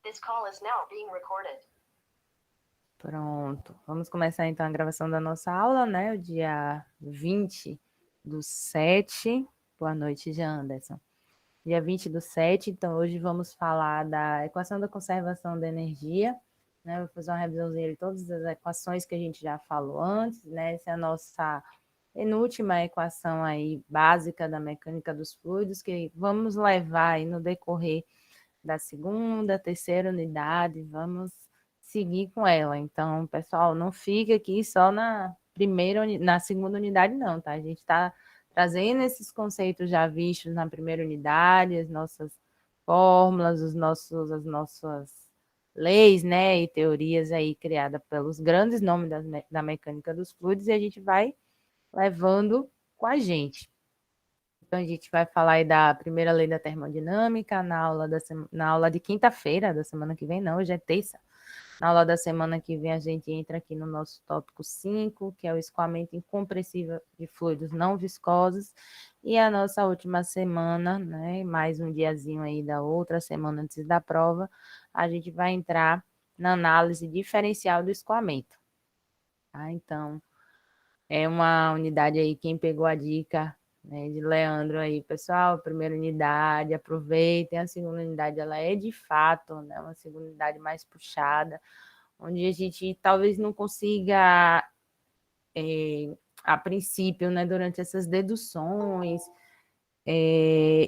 This call is now being recorded. Pronto. Vamos começar então a gravação da nossa aula, né? O dia 20/7. Boa noite, Jean Anderson. Dia 20/7, então hoje vamos falar da equação da conservação da energia, né? Vou fazer uma revisãozinha de todas as equações que a gente já falou antes, né? Essa é a nossa penúltima equação aí básica da mecânica dos fluidos, que vamos levar aí no decorrer da segunda, terceira unidade, vamos seguir com ela. Então, pessoal, não fica aqui só na segunda unidade, não, tá? A gente está trazendo esses conceitos já vistos na primeira unidade, as nossas fórmulas, as nossas leis, né, e teorias aí criadas pelos grandes nomes da mecânica dos fluidos, e a gente vai levando com a gente. Então, a gente vai falar aí da primeira lei da termodinâmica na aula de quinta-feira da semana que vem, não, hoje é terça. Na aula da semana que vem, a gente entra aqui no nosso tópico 5, que é o escoamento incompressível de fluidos não viscosos. E a nossa última semana, né, mais um diazinho aí da outra semana antes da prova, a gente vai entrar na análise diferencial do escoamento. Tá? Então, é uma unidade aí, quem pegou a dica, né, de Leandro aí, pessoal, primeira unidade, aproveitem, a segunda unidade, ela é de fato, né, uma segunda unidade mais puxada, onde a gente talvez não consiga, a princípio, né, durante essas deduções,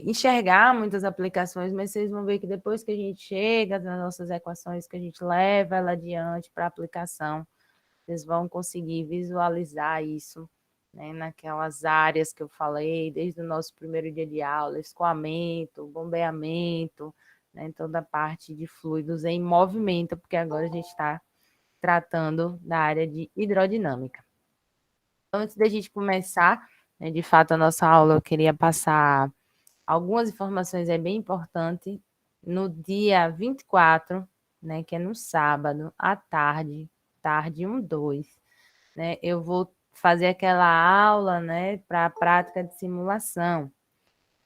enxergar muitas aplicações, mas vocês vão ver que depois que a gente chega nas nossas equações, que a gente leva ela adiante para aplicação, vocês vão conseguir visualizar isso, né, naquelas áreas que eu falei, desde o nosso primeiro dia de aula, escoamento, bombeamento, né, toda a parte de fluidos em movimento, porque agora a gente está tratando da área de hidrodinâmica. Então, antes da gente começar, né, de fato, a nossa aula, eu queria passar algumas informações bem importantes. No dia 24, né, que é no sábado, à tarde 1/2, né, eu vou fazer aquela aula, né, para a prática de simulação.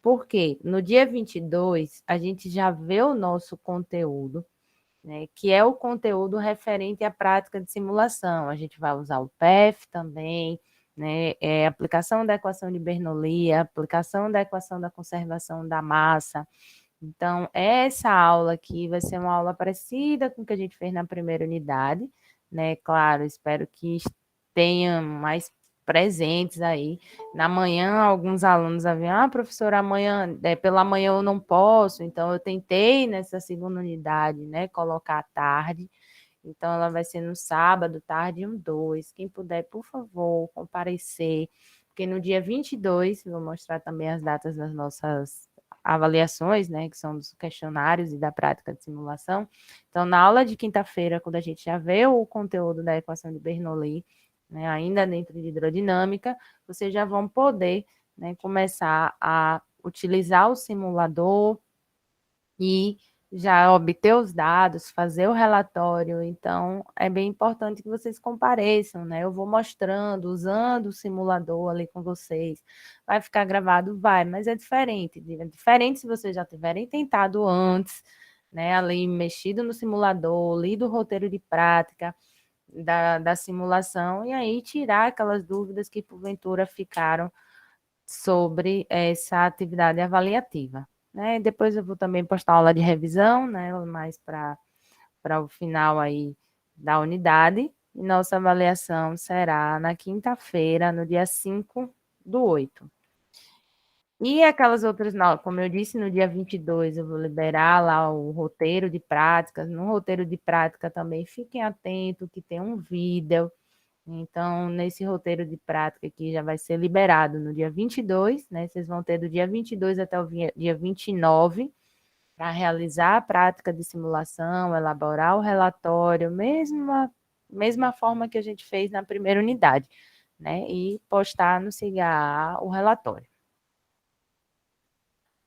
Por quê? No dia 22, a gente já vê o nosso conteúdo, né, que é o conteúdo referente à prática de simulação. A gente vai usar o PEF também, né, aplicação da equação de Bernoulli, aplicação da equação da conservação da massa. Então, essa aula aqui vai ser uma aula parecida com o que a gente fez na primeira unidade, né? Claro, espero que tenham mais presentes aí. Na manhã, alguns alunos haviam, professora, amanhã, pela manhã eu não posso, então eu tentei nessa segunda unidade, né, colocar à tarde. Então, ela vai ser no sábado, tarde 1/2. Quem puder, por favor, comparecer, porque no dia 22, vou mostrar também as datas das nossas avaliações, né, que são dos questionários e da prática de simulação. Então, na aula de quinta-feira, quando a gente já vê o conteúdo da equação de Bernoulli, né, ainda dentro de hidrodinâmica, vocês já vão poder, né, começar a utilizar o simulador e já obter os dados, fazer o relatório. Então, é bem importante que vocês compareçam, né? Eu vou mostrando, usando o simulador ali com vocês. Vai ficar gravado? Vai, mas é diferente. É diferente se vocês já tiverem tentado antes, né? Ali, mexido no simulador, lido o roteiro de prática da simulação, e aí tirar aquelas dúvidas que, porventura, ficaram sobre essa atividade avaliativa. Né? Depois eu vou também postar aula de revisão, né? Mais para o final aí da unidade. E nossa avaliação será na quinta-feira, no dia 5/8. E aquelas outras, não, como eu disse, no dia 22 eu vou liberar lá o roteiro de práticas. No roteiro de prática também fiquem atentos que tem um vídeo. Então, nesse roteiro de prática aqui já vai ser liberado no dia 22, né? Vocês vão ter do dia 22 até o dia 29 para realizar a prática de simulação, elaborar o relatório, mesma forma que a gente fez na primeira unidade, né? E postar no CIGA o relatório.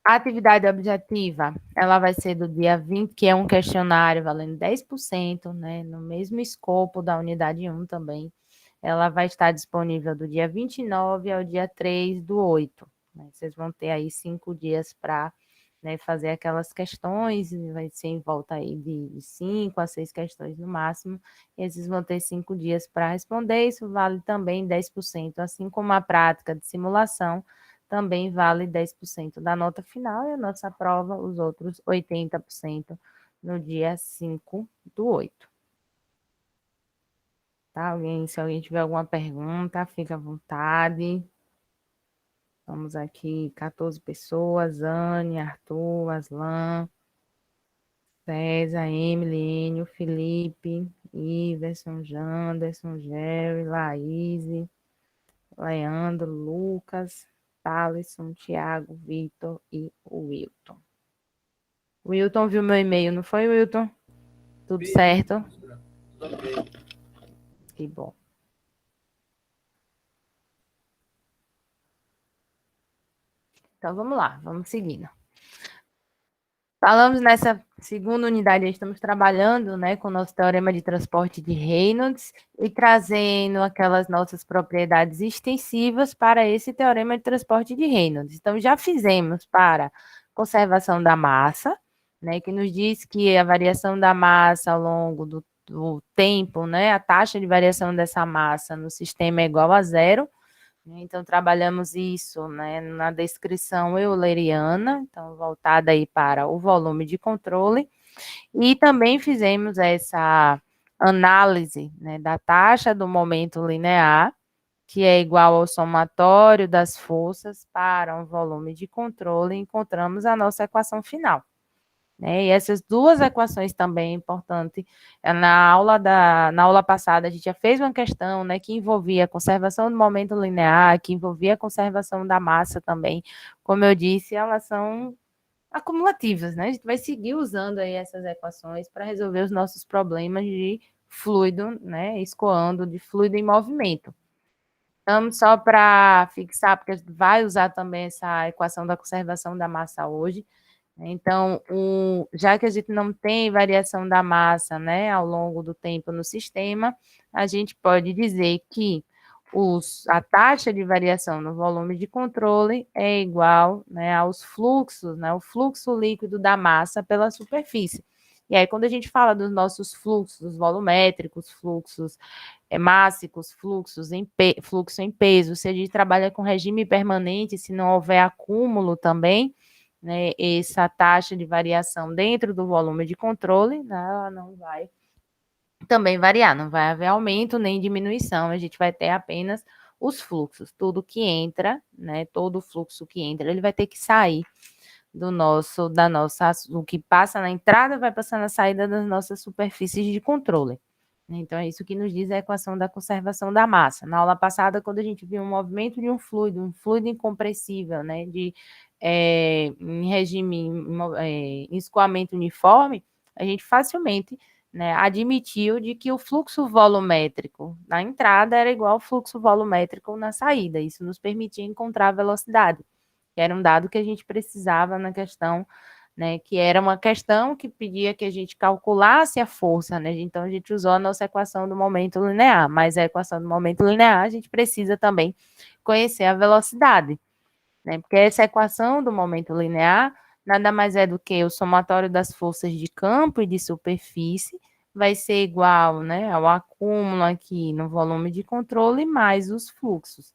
A atividade objetiva, ela vai ser do dia 20, que é um questionário valendo 10%, né? No mesmo escopo da unidade 1 também. Ela vai estar disponível do dia 29 ao dia 3/8. Né? Vocês vão ter aí 5 dias para, né, fazer aquelas questões, vai ser em volta aí de 5 a 6 questões no máximo, e esses vão ter 5 dias para responder, isso vale também 10%, assim como a prática de simulação, também vale 10% da nota final, e a nossa prova, os outros 80% no dia 5/8. Tá? Se alguém tiver alguma pergunta, fica à vontade. Vamos aqui, 14 pessoas, Anne, Arthur, Aslan, César, Emily, Enio, Felipe, Iverson, Janderson, Jerry, Laís, Leandro, Lucas, Thaleson, Thiago, Vitor e o Wilton. O Wilton viu meu e-mail, não foi, Wilton? Tudo certo? Tudo bem. Que bom. Então, vamos lá, vamos seguindo. Falamos nessa segunda unidade, estamos trabalhando, né, com o nosso teorema de transporte de Reynolds e trazendo aquelas nossas propriedades extensivas para esse teorema de transporte de Reynolds. Então, já fizemos para conservação da massa, né, que nos diz que a variação da massa ao longo do tempo, né, a taxa de variação dessa massa no sistema é igual a zero. Então, trabalhamos isso, né, na descrição euleriana, então, voltada aí para o volume de controle, e também fizemos essa análise, né, da taxa do momento linear, que é igual ao somatório das forças para um volume de controle, e encontramos a nossa equação final. Né? E essas duas equações também é importante. Na aula passada, a gente já fez uma questão, né, que envolvia a conservação do momento linear, que envolvia a conservação da massa também. Como eu disse, elas são acumulativas, né? A gente vai seguir usando aí essas equações para resolver os nossos problemas de fluido, né, escoando, de fluido em movimento. Então, só para fixar, porque a gente vai usar também essa equação da conservação da massa hoje. Então, já que a gente não tem variação da massa, né, ao longo do tempo no sistema, a gente pode dizer que a taxa de variação no volume de controle é igual, né, aos fluxos, né, o fluxo líquido da massa pela superfície. E aí, quando a gente fala dos nossos fluxos volumétricos, fluxos mássicos, fluxo em peso, se a gente trabalha com regime permanente, se não houver acúmulo também, né, essa taxa de variação dentro do volume de controle, né, ela não vai também variar, não vai haver aumento nem diminuição, a gente vai ter apenas os fluxos, tudo que entra, né, todo fluxo que entra, ele vai ter que sair o que passa na entrada vai passar na saída das nossas superfícies de controle. Então, é isso que nos diz a equação da conservação da massa. Na aula passada, quando a gente viu um movimento de um fluido incompressível, né, em regime, em escoamento uniforme, a gente facilmente, né, admitiu de que o fluxo volumétrico na entrada era igual ao fluxo volumétrico na saída. Isso nos permitia encontrar a velocidade, que era um dado que a gente precisava na questão, né, que era uma questão que pedia que a gente calculasse a força, né? Então, a gente usou a nossa equação do momento linear, mas a equação do momento linear, a gente precisa também conhecer a velocidade, né? Porque essa equação do momento linear nada mais é do que o somatório das forças de campo e de superfície vai ser igual, né, ao acúmulo aqui no volume de controle mais os fluxos,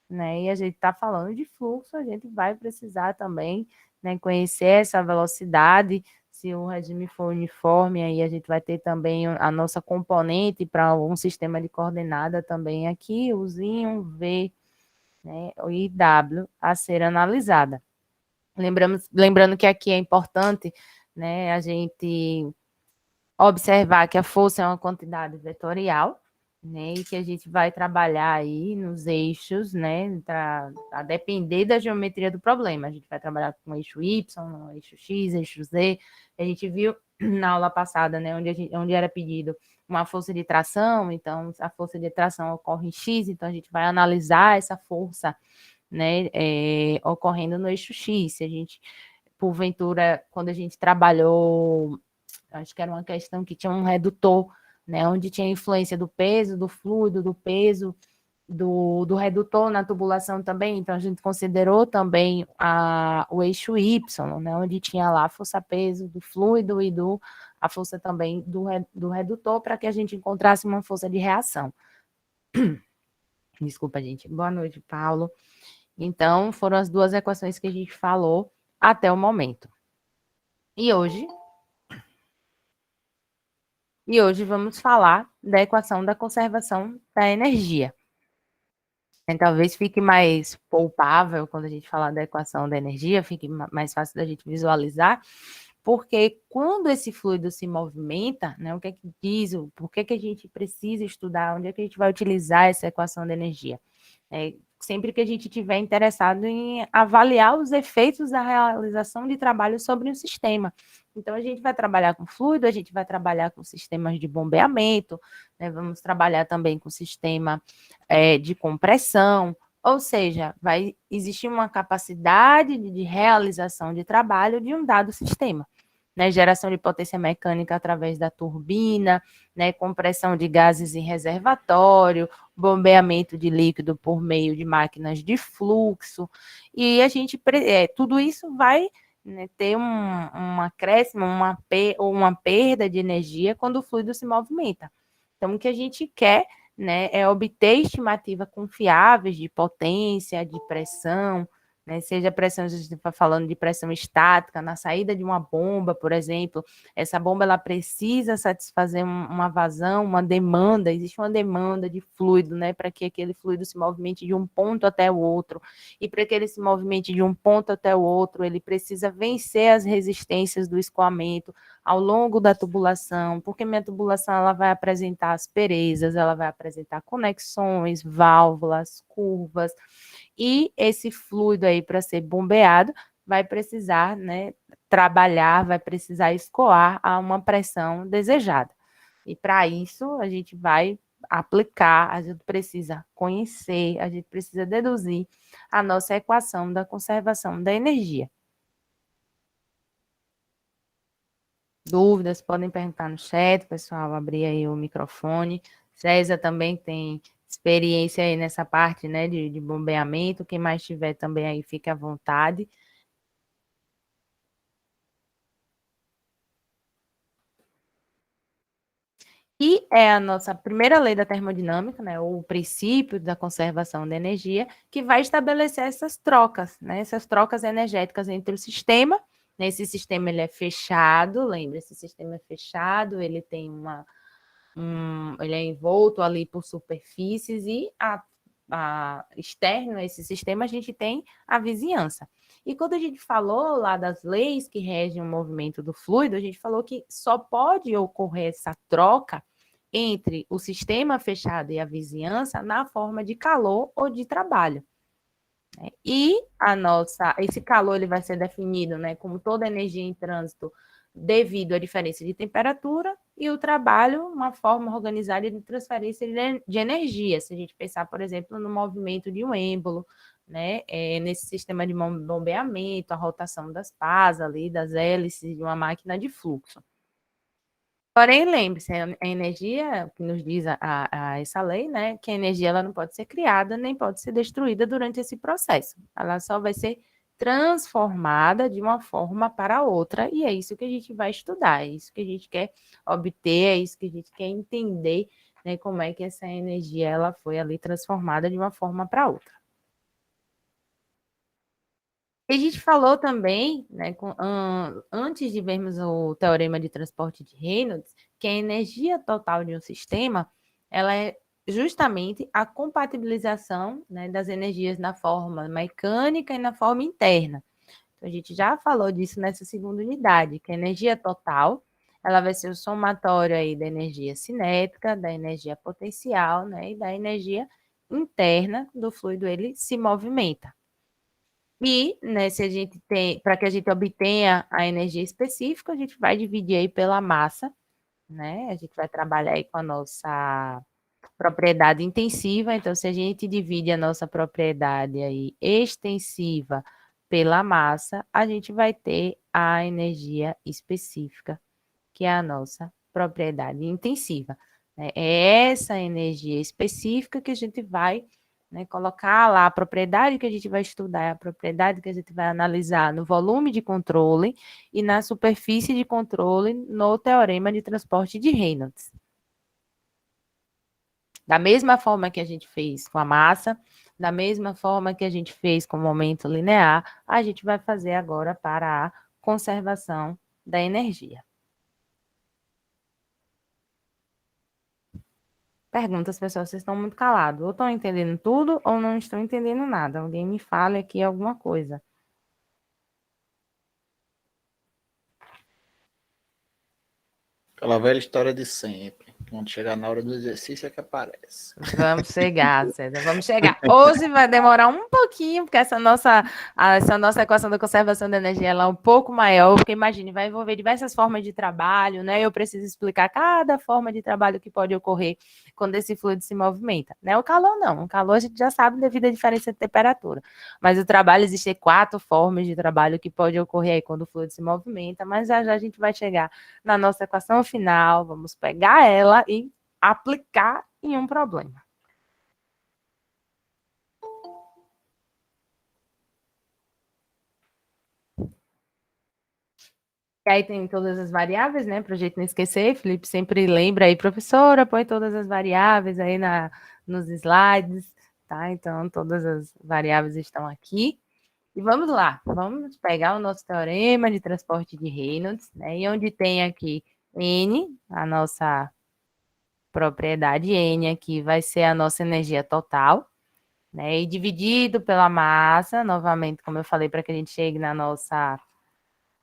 né? E a gente está falando de fluxo, a gente vai precisar também, né, conhecer essa velocidade. Se o regime for uniforme, aí a gente vai ter também a nossa componente para um sistema de coordenada também aqui, o zinho, V, né, e W a ser analisada. Lembrando que aqui é importante, né, a gente observar que a força é uma quantidade vetorial, né, e que a gente vai trabalhar aí nos eixos, né, a depender da geometria do problema. A gente vai trabalhar com eixo Y, eixo X, eixo Z. A gente viu na aula passada, né, onde era pedido uma força de tração, então a força de tração ocorre em X, então a gente vai analisar essa força, né, ocorrendo no eixo X. Se a gente, porventura, quando a gente trabalhou, acho que era uma questão que tinha um redutor, né, onde tinha influência do peso, do fluido, do peso, do redutor na tubulação também, então a gente considerou também o eixo Y, né, onde tinha lá a força-peso do fluido e a força também do redutor, para que a gente encontrasse uma força de reação. Desculpa, gente. Boa noite, Paulo. Então, foram as duas equações que a gente falou até o momento. E hoje vamos falar da equação da conservação da energia. Talvez fique mais palpável quando a gente falar da equação da energia, fique mais fácil da gente visualizar, porque quando esse fluido se movimenta, né, o que é que diz, por que a gente precisa estudar, onde é que a gente vai utilizar essa equação da energia? Sempre que a gente estiver interessado em avaliar os efeitos da realização de trabalho sobre o sistema. Então, a gente vai trabalhar com fluido, a gente vai trabalhar com sistemas de bombeamento, né, vamos trabalhar também com sistema de compressão, ou seja, vai existir uma capacidade de realização de trabalho de um dado sistema. Né, geração de potência mecânica através da turbina, né, compressão de gases em reservatório, bombeamento de líquido por meio de máquinas de fluxo, e a gente, tudo isso vai, né, ter um acréscimo, ou uma perda de energia quando o fluido se movimenta. Então, o que a gente quer, né, é obter estimativas confiáveis de potência, de pressão, né, seja pressão, a gente está falando de pressão estática, na saída de uma bomba, por exemplo, essa bomba ela precisa satisfazer uma vazão, uma demanda, existe uma demanda de fluido, né, para que aquele fluido se movimente de um ponto até o outro, e para que ele se movimente de um ponto até o outro, ele precisa vencer as resistências do escoamento ao longo da tubulação, porque minha tubulação ela vai apresentar asperezas, ela vai apresentar conexões, válvulas, curvas, e esse fluido aí, para ser bombeado, vai precisar, né, trabalhar, vai precisar escoar a uma pressão desejada. E para isso, a gente vai aplicar, a gente precisa conhecer, a gente precisa deduzir a nossa equação da conservação da energia. Dúvidas, podem perguntar no chat, pessoal, abrir aí o microfone. César também tem experiência aí nessa parte, né, de bombeamento. Quem mais tiver também aí, fique à vontade. E é a nossa primeira lei da termodinâmica, né, o princípio da conservação da energia, que vai estabelecer essas trocas, né, essas trocas energéticas entre o sistema. Esse sistema ele é fechado, lembra, esse sistema é fechado, ele tem ele é envolto ali por superfícies e externo a esse sistema a gente tem a vizinhança. E quando a gente falou lá das leis que regem o movimento do fluido, a gente falou que só pode ocorrer essa troca entre o sistema fechado e a vizinhança na forma de calor ou de trabalho. E esse calor ele vai ser definido, né, como toda energia em trânsito devido à diferença de temperatura, e o trabalho, uma forma organizada de transferência de energia. Se a gente pensar, por exemplo, no movimento de um êmbolo, né, nesse sistema de bombeamento, a rotação das pás ali, das hélices de uma máquina de fluxo. Porém, lembre-se, a energia, que nos diz a essa lei, né, que a energia ela não pode ser criada nem pode ser destruída durante esse processo. Ela só vai ser transformada de uma forma para outra, e é isso que a gente vai estudar, é isso que a gente quer obter, é isso que a gente quer entender, né, como é que essa energia ela foi ali transformada de uma forma para outra. E a gente falou também, né, antes de vermos o teorema de transporte de Reynolds, que a energia total de um sistema, ela é justamente a compatibilização, né, das energias na forma mecânica e na forma interna. Então, a gente já falou disso nessa segunda unidade, que a energia total, ela vai ser o somatório aí da energia cinética, da energia potencial, né, e da energia interna do fluido, ele se movimenta. E, né, se a gente tem, para que a gente obtenha a energia específica, a gente vai dividir aí pela massa, né? A gente vai trabalhar aí com a nossa propriedade intensiva. Então, se a gente divide a nossa propriedade aí extensiva pela massa, a gente vai ter a energia específica, que é a nossa propriedade intensiva. né? É essa energia específica que a gente vai, né, colocar lá, a propriedade que a gente vai estudar, a propriedade que a gente vai analisar no volume de controle e na superfície de controle no teorema de transporte de Reynolds. Da mesma forma que a gente fez com a massa, da mesma forma que a gente fez com o momento linear, a gente vai fazer agora para a conservação da energia. Perguntas, pessoal, vocês estão muito calados. Ou estão entendendo tudo ou não estão entendendo nada. Alguém me fale aqui alguma coisa. Aquela velha história de sempre. Quando chegar na hora do exercício é que aparece. Vamos chegar, César, vamos chegar. Hoje vai demorar um pouquinho, porque essa nossa equação da conservação da energia ela é um pouco maior, porque imagine, vai envolver diversas formas de trabalho, né? Eu preciso explicar cada forma de trabalho que pode ocorrer quando esse fluido se movimenta, né? O calor não, o calor a gente já sabe devido à diferença de temperatura, mas o trabalho existem 4 formas de trabalho que pode ocorrer aí quando o fluido se movimenta, mas já já a gente vai chegar na nossa equação final, vamos pegar ela e aplicar em um problema. E aí tem todas as variáveis, né, para a gente não esquecer. Felipe sempre lembra aí, professora, põe todas as variáveis aí nos slides, tá? Então, todas as variáveis estão aqui. E vamos lá, vamos pegar o nosso teorema de transporte de Reynolds, né, e onde tem aqui N, a nossa propriedade N aqui vai ser a nossa energia total, né? E dividido pela massa, novamente, como eu falei, para que a gente chegue na nossa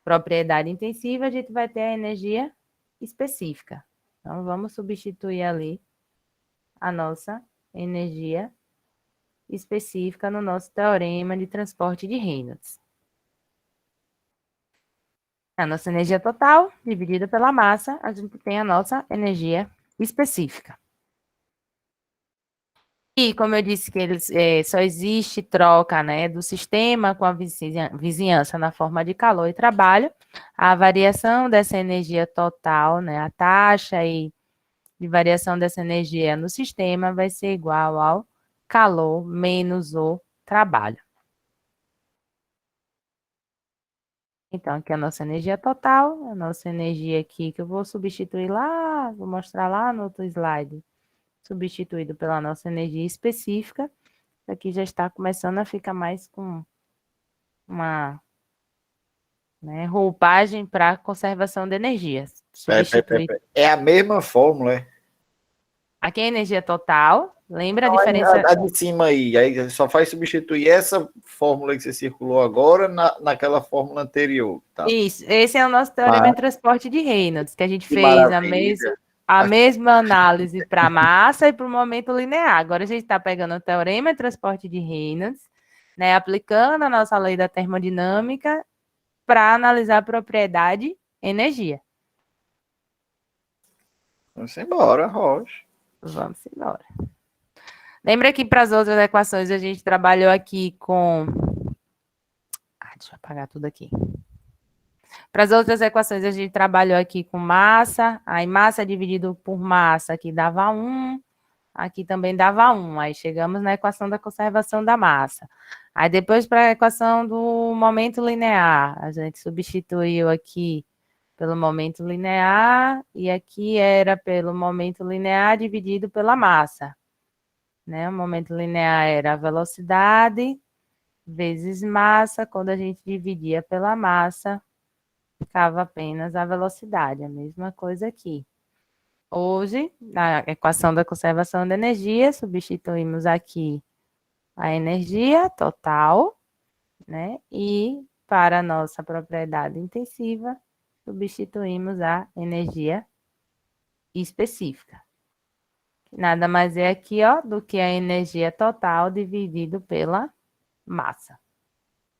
propriedade intensiva, a gente vai ter a energia específica. Então, vamos substituir ali a nossa energia específica no nosso teorema de transporte de Reynolds. A nossa energia total, dividida pela massa, a gente tem a nossa energia específica. E como eu disse que eles, só existe troca, né, do sistema com a vizinhança na forma de calor e trabalho, a variação dessa energia total, né, a taxa de variação dessa energia no sistema vai ser igual ao calor menos o trabalho. Então, aqui é a nossa energia total, a nossa energia aqui que eu vou substituir lá, vou mostrar lá no outro slide, substituído pela nossa energia específica. Aqui já está começando a ficar mais com uma, né, roupagem para conservação de energia. Substituir. É a mesma fórmula, é? Aqui é a energia total. Lembra a Não, diferença? a de cima aí só faz substituir essa fórmula que você circulou agora naquela fórmula anterior, tá? Isso, esse é o nosso teorema de transporte de Reynolds, que a gente Que fez maravilha. a mesma análise para massa e para o momento linear. Agora a gente está pegando o teorema de transporte de Reynolds, né, aplicando a nossa lei da termodinâmica para analisar a propriedade energia. Vamos embora, Rocha. Vamos embora. Lembra que para as outras equações a gente trabalhou aqui com... deixa eu apagar tudo aqui. Para as outras equações a gente trabalhou aqui com massa, aí massa dividido por massa aqui dava 1, aqui também dava 1. Aí chegamos na equação da conservação da massa. Aí depois para a equação do momento linear, a gente substituiu aqui pelo momento linear e aqui era pelo momento linear dividido pela massa. Né? O momento linear era a velocidade vezes massa. Quando a gente dividia pela massa, ficava apenas a velocidade. A mesma coisa aqui. Hoje, na equação da conservação da energia, substituímos aqui a energia total, né? E para a nossa propriedade intensiva, substituímos a energia específica. Nada mais é aqui, ó, do que a energia total dividido pela massa.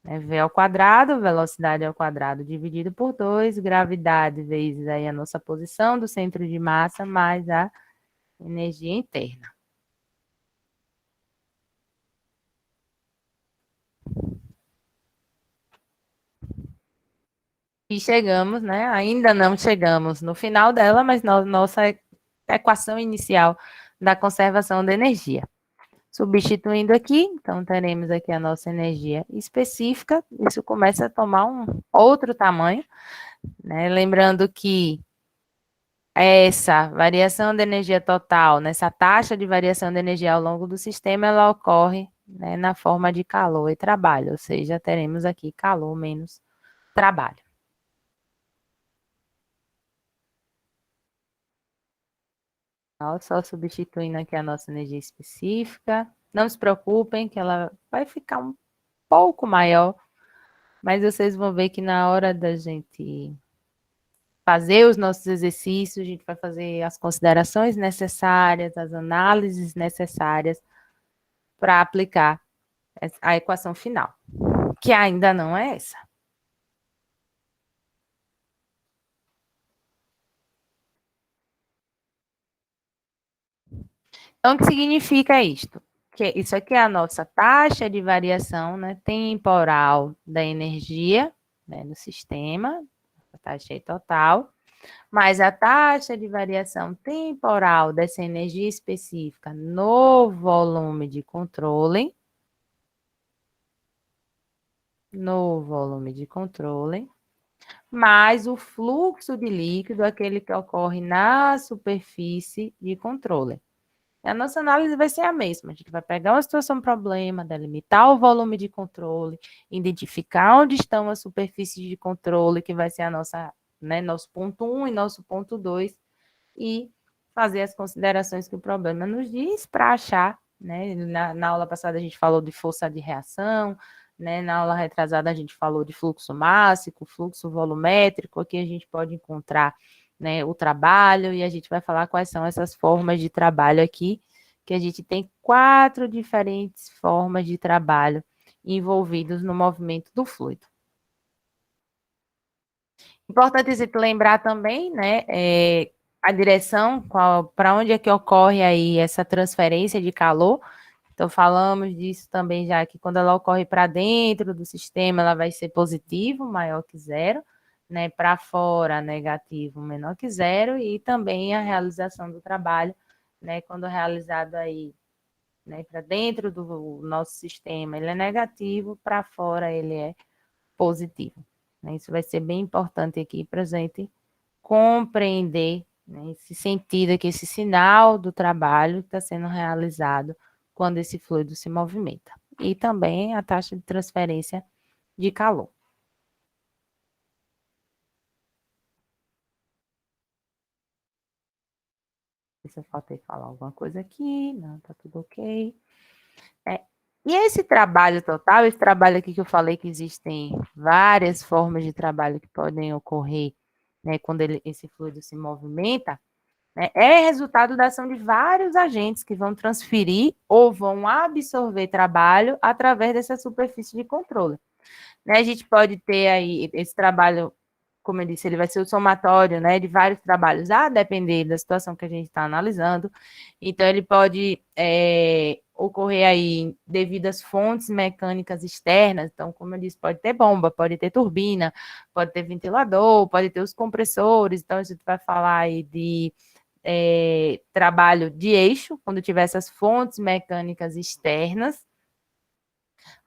V ao quadrado, velocidade ao quadrado dividido por 2, gravidade vezes aí a nossa posição do centro de massa, mais a energia interna. E chegamos, né? Ainda não chegamos no final dela, mas nossa equação inicial da conservação da energia. Substituindo aqui, então teremos aqui a nossa energia específica, isso começa a tomar um outro tamanho, né? Lembrando que essa variação de energia total, nessa taxa de variação de energia ao longo do sistema, ela ocorre, né, na forma de calor e trabalho, ou seja, teremos aqui calor menos trabalho. Só substituindo aqui a nossa energia específica. Não se preocupem que ela vai ficar um pouco maior, mas vocês vão ver que na hora da gente fazer os nossos exercícios, a gente vai fazer as considerações necessárias, as análises necessárias para aplicar a equação final, que ainda não é essa. Então, o que significa isto? Que isso aqui é a nossa taxa de variação, né, temporal da energia, né, no sistema, a taxa total, mais a taxa de variação temporal dessa energia específica no volume de controle, mais o fluxo de líquido, aquele que ocorre na superfície de controle. A nossa análise vai ser a mesma. A gente vai pegar uma situação problema, delimitar o volume de controle, identificar onde estão as superfícies de controle, que vai ser a nossa, né, nosso ponto 1 e nosso ponto 2, e fazer as considerações que o problema nos diz para achar, né? Na aula passada a gente falou de força de reação, né? Na aula retrasada a gente falou de fluxo mássico, fluxo volumétrico, aqui a gente pode encontrar, né, o trabalho, e a gente vai falar quais são essas formas de trabalho aqui, que a gente tem 4 diferentes formas de trabalho envolvidos no movimento do fluido. Importante se lembrar também, né, a direção, para onde é que ocorre aí essa transferência de calor. Então, falamos disso também já que quando ela ocorre para dentro do sistema, ela vai ser positivo, maior que zero, né? Para fora, negativo, menor que zero, e também a realização do trabalho, né? Quando realizado aí, né, para dentro do nosso sistema, ele é negativo, para fora ele é positivo. Né? Isso vai ser bem importante aqui para a gente compreender, né, esse sentido aqui, esse sinal do trabalho que está sendo realizado quando esse fluido se movimenta. E também a taxa de transferência de calor. Se eu faltei falar alguma coisa aqui, não, tá tudo ok. E esse trabalho total, esse trabalho aqui que eu falei que existem várias formas de trabalho que podem ocorrer, né, quando esse fluido se movimenta, né, é resultado da ação de vários agentes que vão transferir ou vão absorver trabalho através dessa superfície de controle. Né, a gente pode ter aí esse trabalho, como eu disse, ele vai ser o somatório, né, de vários trabalhos, a depender da situação que a gente está analisando. Então, ele pode ocorrer aí devido às fontes mecânicas externas. Então, como eu disse, pode ter bomba, pode ter turbina, pode ter ventilador, pode ter os compressores. Então, a gente vai falar aí de trabalho de eixo, quando tiver essas fontes mecânicas externas.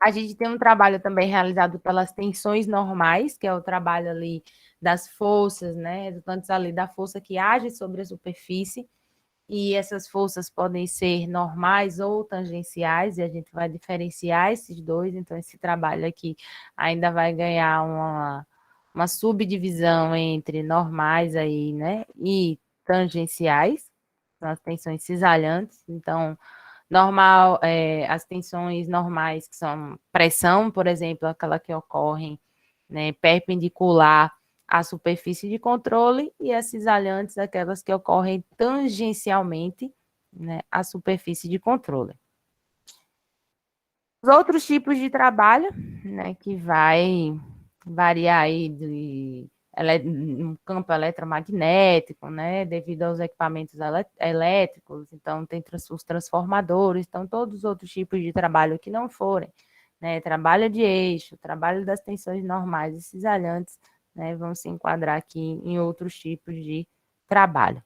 A gente tem um trabalho também realizado pelas tensões normais, que é o trabalho ali das forças, né, resultantes ali da força que age sobre a superfície, e essas forças podem ser normais ou tangenciais, e a gente vai diferenciar esses dois, então esse trabalho aqui ainda vai ganhar uma subdivisão entre normais aí, né, e tangenciais, são as tensões cisalhantes, então normal, as tensões normais, que são pressão, por exemplo, aquela que ocorrem, né, perpendicular à superfície de controle, e as cisalhantes, aquelas que ocorrem tangencialmente, né, à superfície de controle. Os outros tipos de trabalho, né, que vai variar aí no campo eletromagnético, né, devido aos equipamentos elétricos, então tem os transformadores, então todos os outros tipos de trabalho que não forem, né, trabalho de eixo, trabalho das tensões normais e cisalhantes, né, vão se enquadrar aqui em outros tipos de trabalho.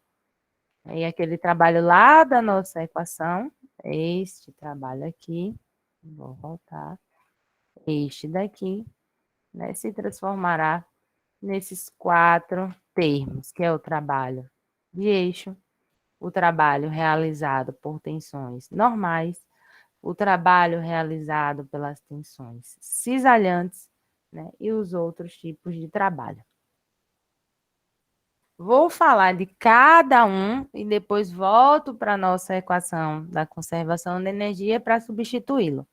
E aquele trabalho lá da nossa equação, este trabalho aqui, vou voltar, este daqui, né, se transformará nesses 4 termos, que é o trabalho de eixo, o trabalho realizado por tensões normais, o trabalho realizado pelas tensões cisalhantes, né, e os outros tipos de trabalho. Vou falar de cada um e depois volto para a nossa equação da conservação da energia para substituí-lo.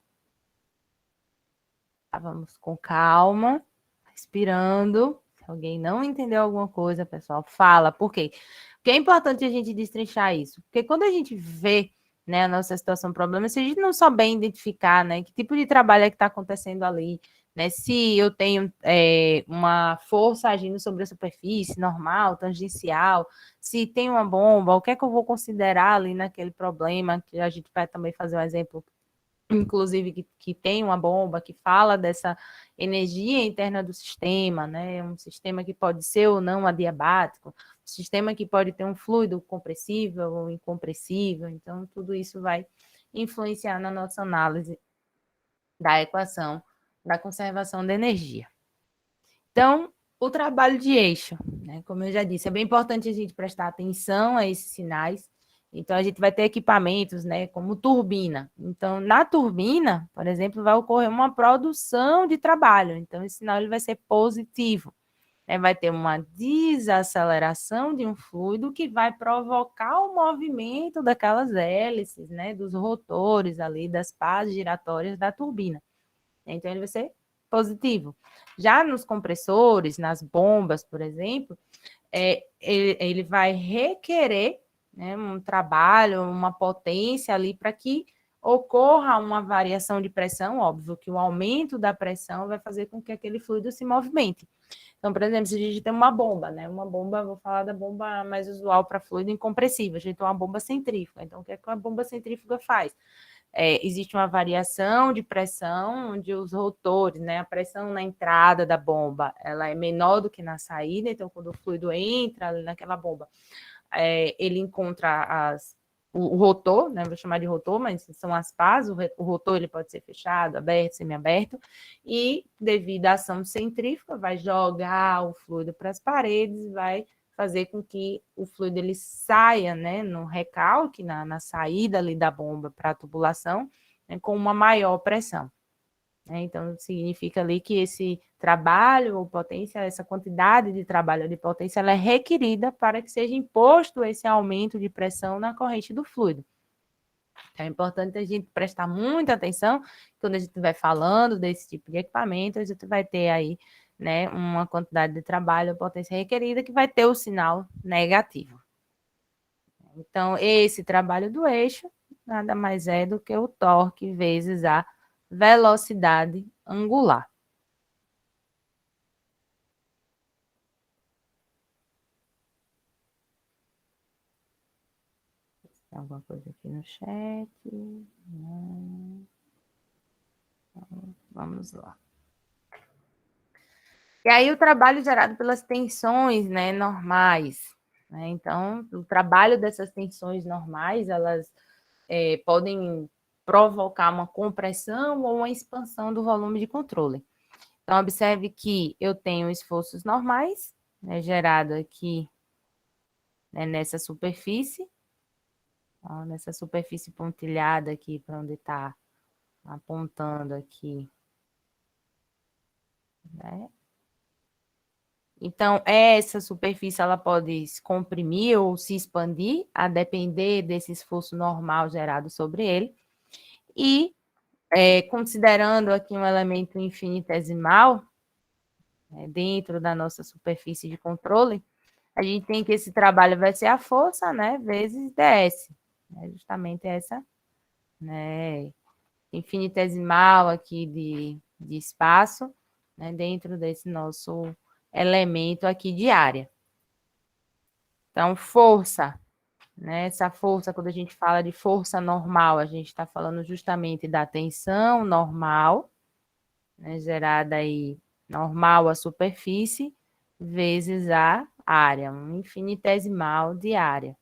Tá, vamos com calma, respirando. Se alguém não entendeu alguma coisa, pessoal, fala. Por quê? Porque é importante a gente destrinchar isso. Porque quando a gente vê, né, a nossa situação problema, se a gente não souber identificar, né, que tipo de trabalho é que está acontecendo ali, né, se eu tenho uma força agindo sobre a superfície, normal, tangencial, se tem uma bomba, o que é que eu vou considerar ali naquele problema, que a gente vai também fazer um exemplo, inclusive que tem uma bomba que fala dessa energia interna do sistema, né? Um sistema que pode ser ou não adiabático, um sistema que pode ter um fluido compressível ou incompressível, então tudo isso vai influenciar na nossa análise da equação da conservação da energia. Então, o trabalho de eixo, né? Como eu já disse, é bem importante a gente prestar atenção a esses sinais. Então, a gente vai ter equipamentos, né, como turbina. Então, na turbina, por exemplo, vai ocorrer uma produção de trabalho. Então, esse sinal ele vai ser positivo, né? Vai ter uma desaceleração de um fluido que vai provocar o movimento daquelas hélices, né, dos rotores ali, das pás giratórias da turbina. Então, ele vai ser positivo. Já nos compressores, nas bombas, por exemplo, ele vai requerer, né, um trabalho, uma potência ali para que ocorra uma variação de pressão. Óbvio que o aumento da pressão vai fazer com que aquele fluido se movimente. Então, por exemplo, se a gente tem uma bomba, né? Uma bomba, vou falar da bomba mais usual para fluido incompressível, a gente tem uma bomba centrífuga. Então, o que é que uma bomba centrífuga faz? Existe uma variação de pressão, onde os rotores, né, a pressão na entrada da bomba, ela é menor do que na saída, então quando o fluido entra naquela bomba, ele encontra o rotor, né, vou chamar de rotor, mas são as pás, o rotor ele pode ser fechado, aberto, semiaberto, e devido à ação centrífuga, vai jogar o fluido para as paredes, vai fazer com que o fluido ele saia, né, no recalque, na saída ali da bomba para a tubulação, né, com uma maior pressão. Então, significa ali que esse trabalho ou potência, essa quantidade de trabalho de potência, ela é requerida para que seja imposto esse aumento de pressão na corrente do fluido. Então, é importante a gente prestar muita atenção quando a gente estiver falando desse tipo de equipamento, a gente vai ter aí, né, uma quantidade de trabalho ou potência requerida que vai ter o sinal negativo. Então, esse trabalho do eixo nada mais é do que o torque vezes a velocidade angular. Tem alguma coisa aqui no chat? Não. Então, vamos lá. E aí o trabalho gerado pelas tensões, né, normais, né? Então, o trabalho dessas tensões normais, elas podem provocar uma compressão ou uma expansão do volume de controle. Então, observe que eu tenho esforços normais, né, gerado aqui, né, nessa superfície, ó, nessa superfície pontilhada aqui, para onde está apontando aqui, né? Então, essa superfície ela pode se comprimir ou se expandir, a depender desse esforço normal gerado sobre ele. E, considerando aqui um elemento infinitesimal, né, dentro da nossa superfície de controle, a gente tem que esse trabalho vai ser a força, né, vezes ds. É justamente essa, né, infinitesimal aqui de espaço, né, dentro desse nosso elemento aqui de área. Então, força, né? Essa força, quando a gente fala de força normal, a gente está falando justamente da tensão normal, né, gerada aí, normal a superfície, vezes a área, um infinitesimal de área.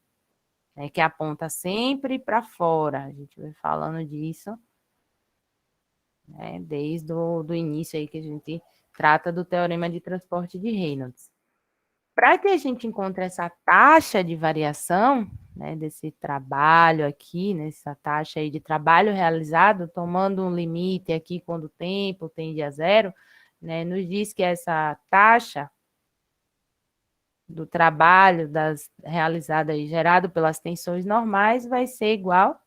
né, que aponta sempre para fora. A gente vai falando disso, né, desde do início aí que a gente trata do teorema de transporte de Reynolds. Para que a gente encontre essa taxa de variação, né, desse trabalho aqui, nessa taxa aí de trabalho realizado, tomando um limite aqui quando o tempo tende a zero, né, nos diz que essa taxa do trabalho realizado aí, gerado pelas tensões normais, vai ser igual,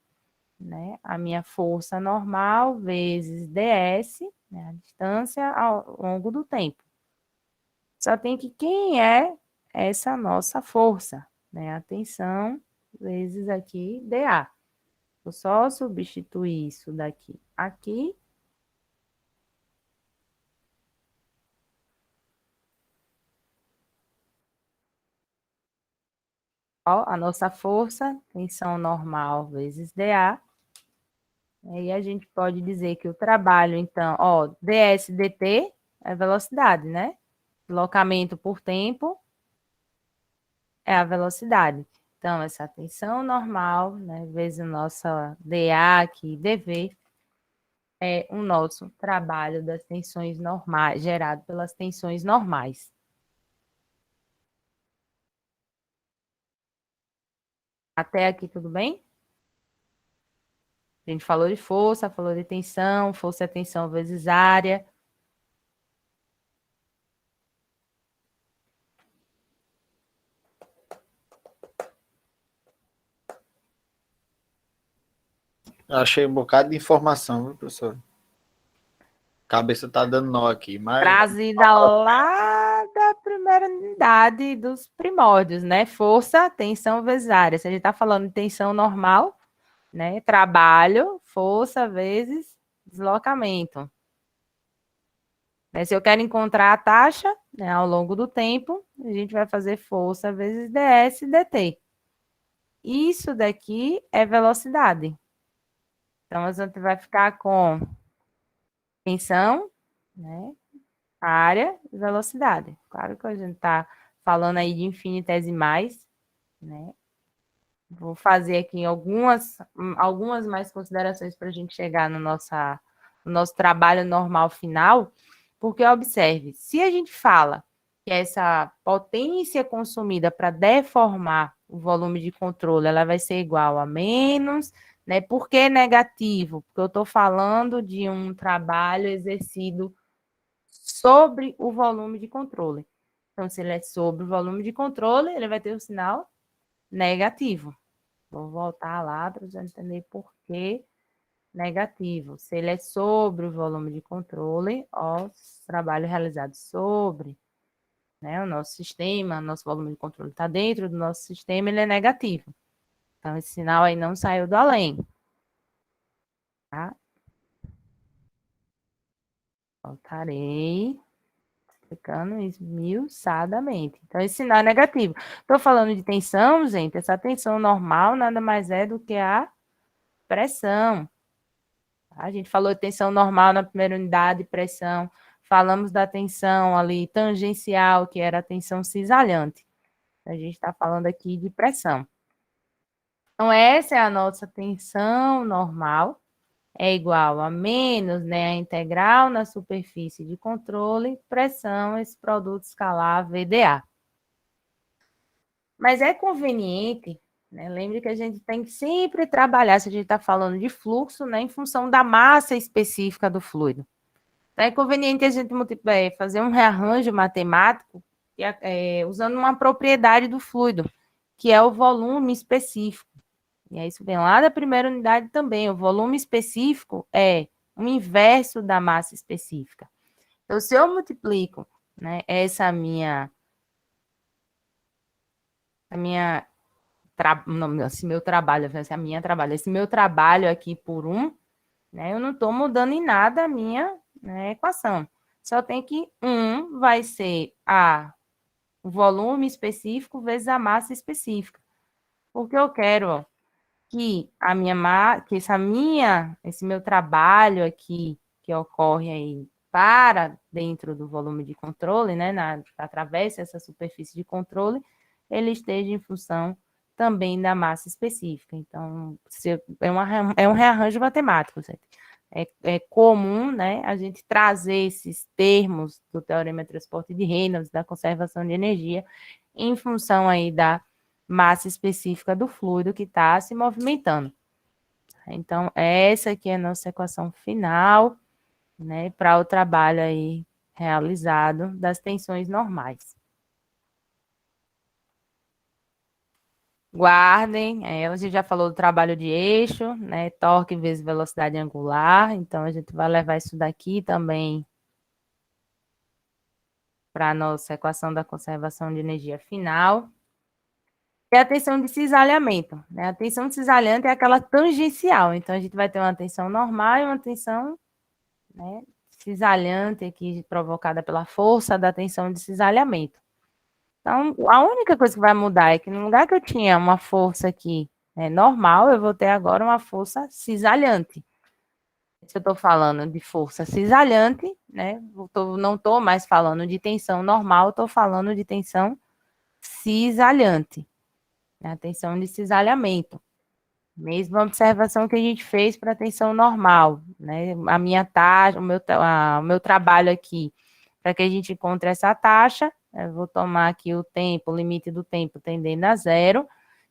né, a minha força normal vezes ds, né, a distância ao longo do tempo. Só tem que quem é essa nossa força, né? A tensão vezes aqui dA. Vou só substituir isso daqui aqui. Ó, a nossa força, tensão normal vezes dA. E a gente pode dizer que o trabalho, então, ó, ds dt é velocidade, né? Deslocamento por tempo é a velocidade. Então, essa tensão normal, né, vezes a nossa dA aqui, dV, é o nosso trabalho das tensões normais, gerado pelas tensões normais. Até aqui tudo bem? A gente falou de força, falou de tensão, força é tensão vezes área. Achei um bocado de informação, viu, professor? Cabeça tá dando nó aqui, mas Trazida lá da primeira unidade dos primórdios, né? Força, tensão vezes área. Se a gente está falando de tensão normal, né? Trabalho, força vezes deslocamento. Né? Se eu quero encontrar a taxa, né, ao longo do tempo, a gente vai fazer força vezes ds dt. Isso daqui é velocidade. Então, a gente vai ficar com tensão, né, área e velocidade. Claro que a gente está falando aí de infinitesimais, né? Vou fazer aqui algumas mais considerações para a gente chegar no nosso trabalho normal final, porque observe, se a gente fala que essa potência consumida para deformar o volume de controle, ela vai ser igual a menos, né? Por que negativo? Porque eu estou falando de um trabalho exercido sobre o volume de controle. Então, se ele é sobre o volume de controle, ele vai ter o sinal negativo. Vou voltar lá para você entender por que negativo. Se ele é sobre o volume de controle, ó, trabalho realizado sobre, né, o nosso sistema, nosso volume de controle está dentro do nosso sistema, ele é negativo. Então, esse sinal aí não saiu do além. Tá? Voltarei explicando esmiuçadamente. Então, esse sinal é negativo. Estou falando de tensão, gente, essa tensão normal nada mais é do que a pressão. A gente falou de tensão normal na primeira unidade, pressão. Falamos da tensão ali tangencial, que era a tensão cisalhante. A gente está falando aqui de pressão. Então, essa é a nossa tensão normal. É igual a menos, né, a integral na superfície de controle, pressão, esse produto escalar VDA. Mas é conveniente, né? Lembre que a gente tem que sempre trabalhar, se a gente está falando de fluxo, né, em função da massa específica do fluido. Então, é conveniente a gente fazer um rearranjo matemático usando uma propriedade do fluido, que é o volume específico. E aí isso vem lá da primeira unidade também. O volume específico é o inverso da massa específica. Então, se eu multiplico, né, essa minha esse meu trabalho aqui por 1, né, eu não estou mudando em nada a minha, né, equação. Só tem que 1 vai ser o volume específico vezes a massa específica. Porque eu quero, ó, que esse meu trabalho aqui que ocorre aí para dentro do volume de controle, né, atravessa essa superfície de controle, ele esteja em função também da massa específica. Então, é um rearranjo matemático, gente. É comum, né, a gente trazer esses termos do teorema de transporte de Reynolds, da conservação de energia, em função aí da massa específica do fluido que está se movimentando. Então, essa aqui é a nossa equação final, né, para o trabalho aí realizado das tensões normais. Guardem, a gente já falou do trabalho de eixo, né? Torque vezes velocidade angular. Então, a gente vai levar isso daqui também para a nossa equação da conservação de energia final. E a tensão de cisalhamento, né? A tensão de cisalhante é aquela tangencial. Então, a gente vai ter uma tensão normal e uma tensão, né, cisalhante aqui, provocada pela força da tensão de cisalhamento. Então, a única coisa que vai mudar é que no lugar que eu tinha uma força aqui, né, normal, eu vou ter agora uma força cisalhante. Se eu estou falando de força cisalhante, né, não estou mais falando de tensão normal, estou falando de tensão cisalhante, né, a tensão de cisalhamento. Mesma observação que a gente fez para a tensão normal, né, a minha taxa, o meu trabalho aqui, para que a gente encontre essa taxa, eu vou tomar aqui o tempo, o limite do tempo tendendo a zero,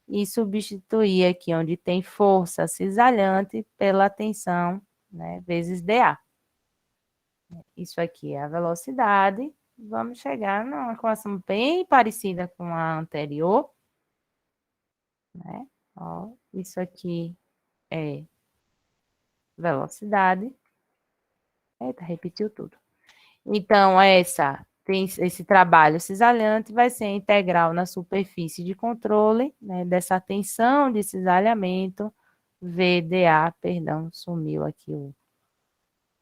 e substituir aqui onde tem força cisalhante pela tensão, né, vezes dA. Isso aqui é a velocidade. Vamos chegar numa equação bem parecida com a anterior, né? Ó, isso aqui é velocidade. Eita, repetiu tudo. Então, esse trabalho cisalhante vai ser integral na superfície de controle, né, dessa tensão de cisalhamento, VDA, perdão, sumiu aqui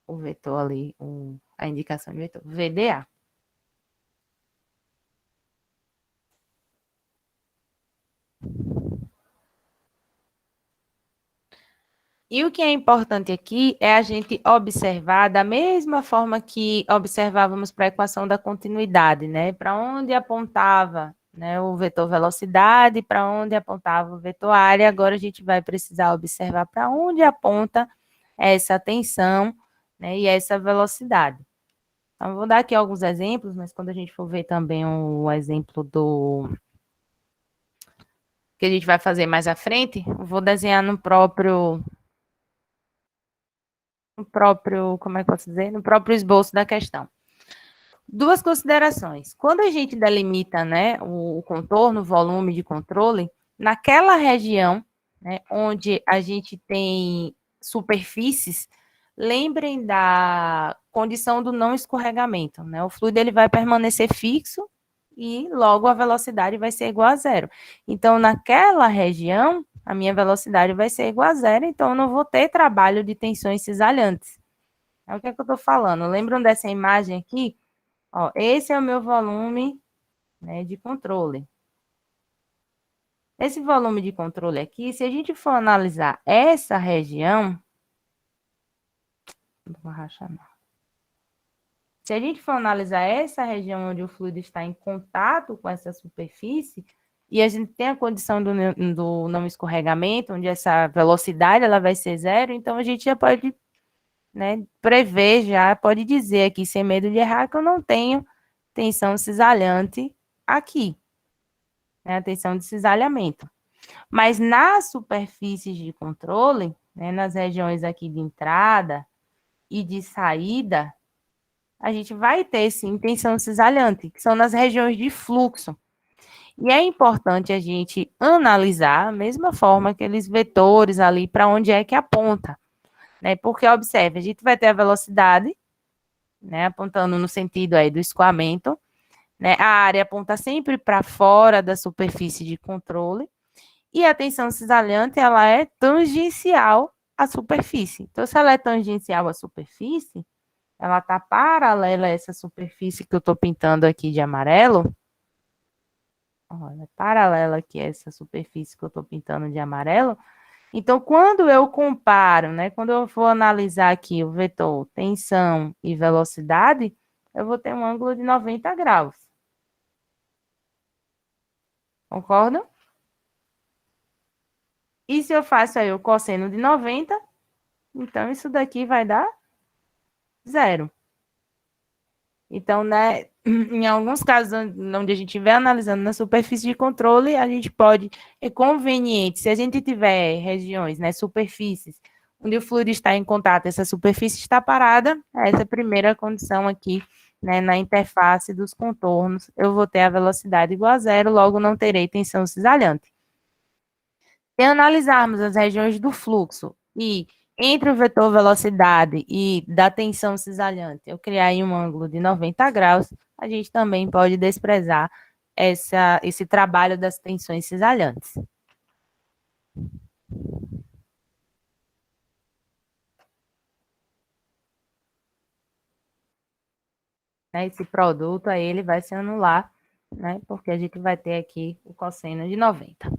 o vetor ali, a indicação de vetor, VDA. E o que é importante aqui é a gente observar da mesma forma que observávamos para a equação da continuidade, né? Para onde apontava, né, o vetor velocidade, para onde apontava o vetor área, agora a gente vai precisar observar para onde aponta essa tensão, né, e essa velocidade. Então, vou dar aqui alguns exemplos, mas quando a gente for ver também o exemplo que a gente vai fazer mais à frente, eu vou desenhar como é que eu posso dizer? No próprio esboço da questão. Duas considerações. Quando a gente delimita, né, o contorno, o volume de controle, naquela região, né, onde a gente tem superfícies, lembrem da condição do não escorregamento, né? O fluido ele vai permanecer fixo e logo a velocidade vai ser igual a zero. Então, naquela região, a minha velocidade vai ser igual a zero, então eu não vou ter trabalho de tensões cisalhantes. É o que é que eu estou falando? Lembram dessa imagem aqui? Ó, esse é o meu volume, né, de controle. Esse volume de controle aqui, se a gente for analisar essa região, não vou rachar não. Se a gente for analisar essa região onde o fluido está em contato com essa superfície, e a gente tem a condição do não escorregamento, onde essa velocidade ela vai ser zero, então a gente já pode, né, prever, já pode dizer aqui, sem medo de errar, que eu não tenho tensão cisalhante aqui, né, a tensão de cisalhamento. Mas nas superfícies de controle, né, nas regiões aqui de entrada e de saída, a gente vai ter, sim, tensão cisalhante, que são nas regiões de fluxo. E é importante a gente analisar a mesma forma aqueles vetores ali para onde é que aponta, né? Porque, observe, a gente vai ter a velocidade, né, apontando no sentido aí do escoamento, né? A área aponta sempre para fora da superfície de controle, e a tensão cisalhante, ela é tangencial à superfície. Então, se ela é tangencial à superfície, ela está paralela a essa superfície que eu estou pintando aqui de amarelo. Olha, paralela aqui a essa superfície que eu estou pintando de amarelo. Então, quando eu comparo, né, quando eu for analisar aqui o vetor tensão e velocidade, eu vou ter um ângulo de 90 graus. Concordam? E se eu faço aí o cosseno de 90, então isso daqui vai dar zero. Então, né, em alguns casos onde a gente estiver analisando na superfície de controle, a gente pode, é conveniente, se a gente tiver regiões, né, superfícies, onde o fluido está em contato, essa superfície está parada, essa é a primeira condição aqui, né, na interface dos contornos, eu vou ter a velocidade igual a zero, logo não terei tensão cisalhante. Se analisarmos as regiões do fluxo e entre o vetor velocidade e da tensão cisalhante, eu criar aí um ângulo de 90 graus, a gente também pode desprezar esse trabalho das tensões cisalhantes. Esse produto aí ele vai se anular, né? Porque a gente vai ter aqui o cosseno de 90.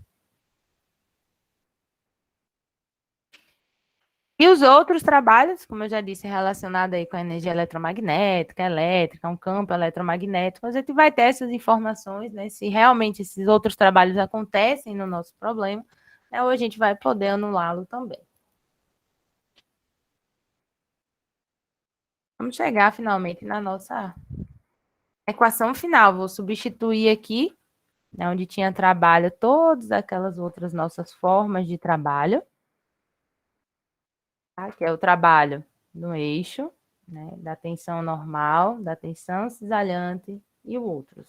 E os outros trabalhos, como eu já disse, relacionados aí com a energia eletromagnética, elétrica, um campo eletromagnético, a gente vai ter essas informações, né? Se realmente esses outros trabalhos acontecem no nosso problema, né, ou a gente vai poder anulá-lo também. Vamos chegar finalmente na nossa equação final. Vou substituir aqui, né, onde tinha trabalho, todas aquelas outras nossas formas de trabalho. Tá? Que é o trabalho no eixo, né, da tensão normal, da tensão cisalhante e outros.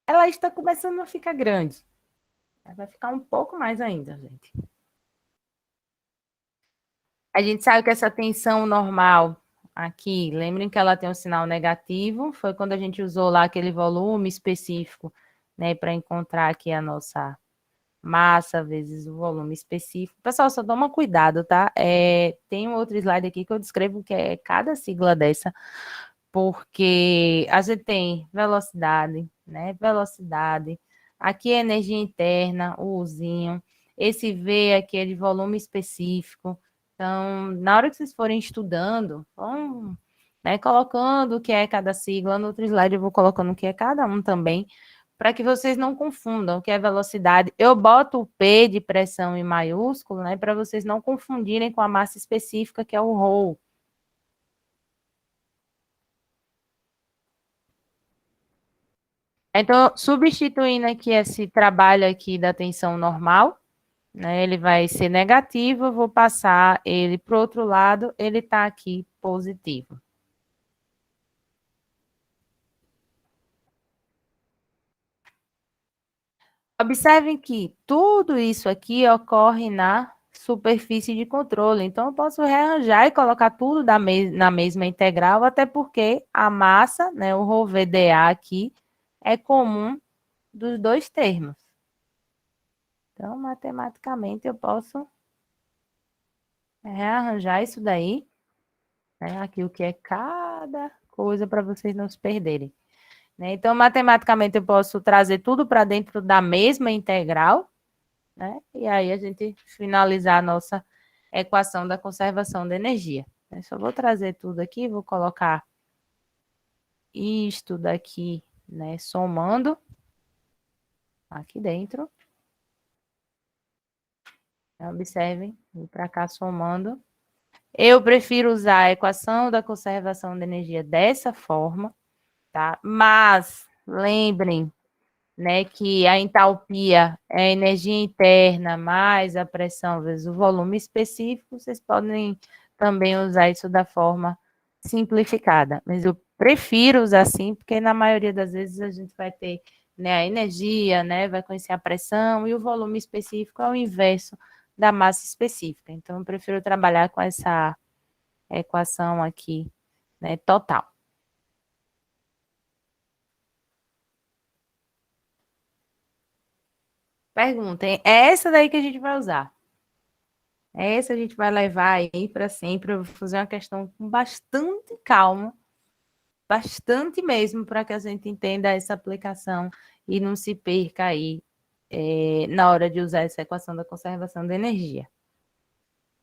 Ela está começando a ficar grande. Ela vai ficar um pouco mais ainda, gente. A gente sabe que essa tensão normal aqui, lembrem que ela tem um sinal negativo, foi quando a gente usou lá aquele volume específico, né, para encontrar aqui a nossa massa vezes o volume específico. Pessoal, só toma cuidado, tá? Tem um outro slide aqui que eu descrevo que é cada sigla dessa, porque a gente tem velocidade, né? Velocidade. Aqui é energia interna, o Uzinho. Esse V aqui é de volume específico. Então, na hora que vocês forem estudando, vão, né, colocando o que é cada sigla. No outro slide eu vou colocando o que é cada um também, para que vocês não confundam o que é velocidade. Eu boto o P de pressão em maiúsculo, né, para vocês não confundirem com a massa específica, que é o ρ. Então, substituindo aqui esse trabalho aqui da tensão normal, né, ele vai ser negativo, eu vou passar ele para o outro lado, ele está aqui positivo. Observem que tudo isso aqui ocorre na superfície de controle. Então, eu posso rearranjar e colocar tudo na mesma integral, até porque a massa, né, o ρVdA aqui, é comum dos dois termos. Então, matematicamente, eu posso rearranjar isso daí, né, aqui o que é cada coisa para vocês não se perderem. Né? Então, matematicamente, eu posso trazer tudo para dentro da mesma integral, né? E aí a gente finalizar a nossa equação da conservação da energia. Eu só vou trazer tudo aqui, vou colocar isto daqui, né, somando aqui dentro. Observem, vou para cá somando. Eu prefiro usar a equação da conservação da energia dessa forma, tá? Mas lembrem, né, que a entalpia é a energia interna mais a pressão vezes o volume específico, vocês podem também usar isso da forma simplificada, mas eu prefiro usar assim, porque na maioria das vezes a gente vai ter, né, a energia, né, vai conhecer a pressão, e o volume específico é o inverso da massa específica, então eu prefiro trabalhar com essa equação aqui, né, total. Perguntem, é essa daí que a gente vai usar? Essa a gente vai levar aí para sempre. Eu vou fazer uma questão com bastante calma, bastante mesmo, para que a gente entenda essa aplicação e não se perca aí na hora de usar essa equação da conservação da energia.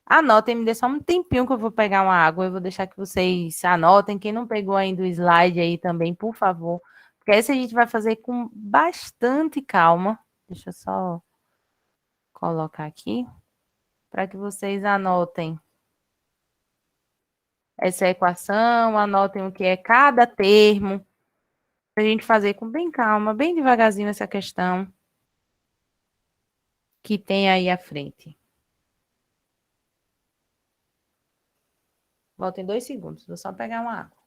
Anotem, me dê só um tempinho que eu vou pegar uma água. Eu vou deixar que vocês anotem. Quem não pegou ainda o slide aí também, por favor, Que esse a gente vai fazer com bastante calma. Deixa eu só colocar aqui para que vocês anotem essa equação, anotem o que é cada termo, para a gente fazer com bem calma, bem devagarzinho essa questão que tem aí à frente. Volta em 2 segundos, vou só pegar uma água.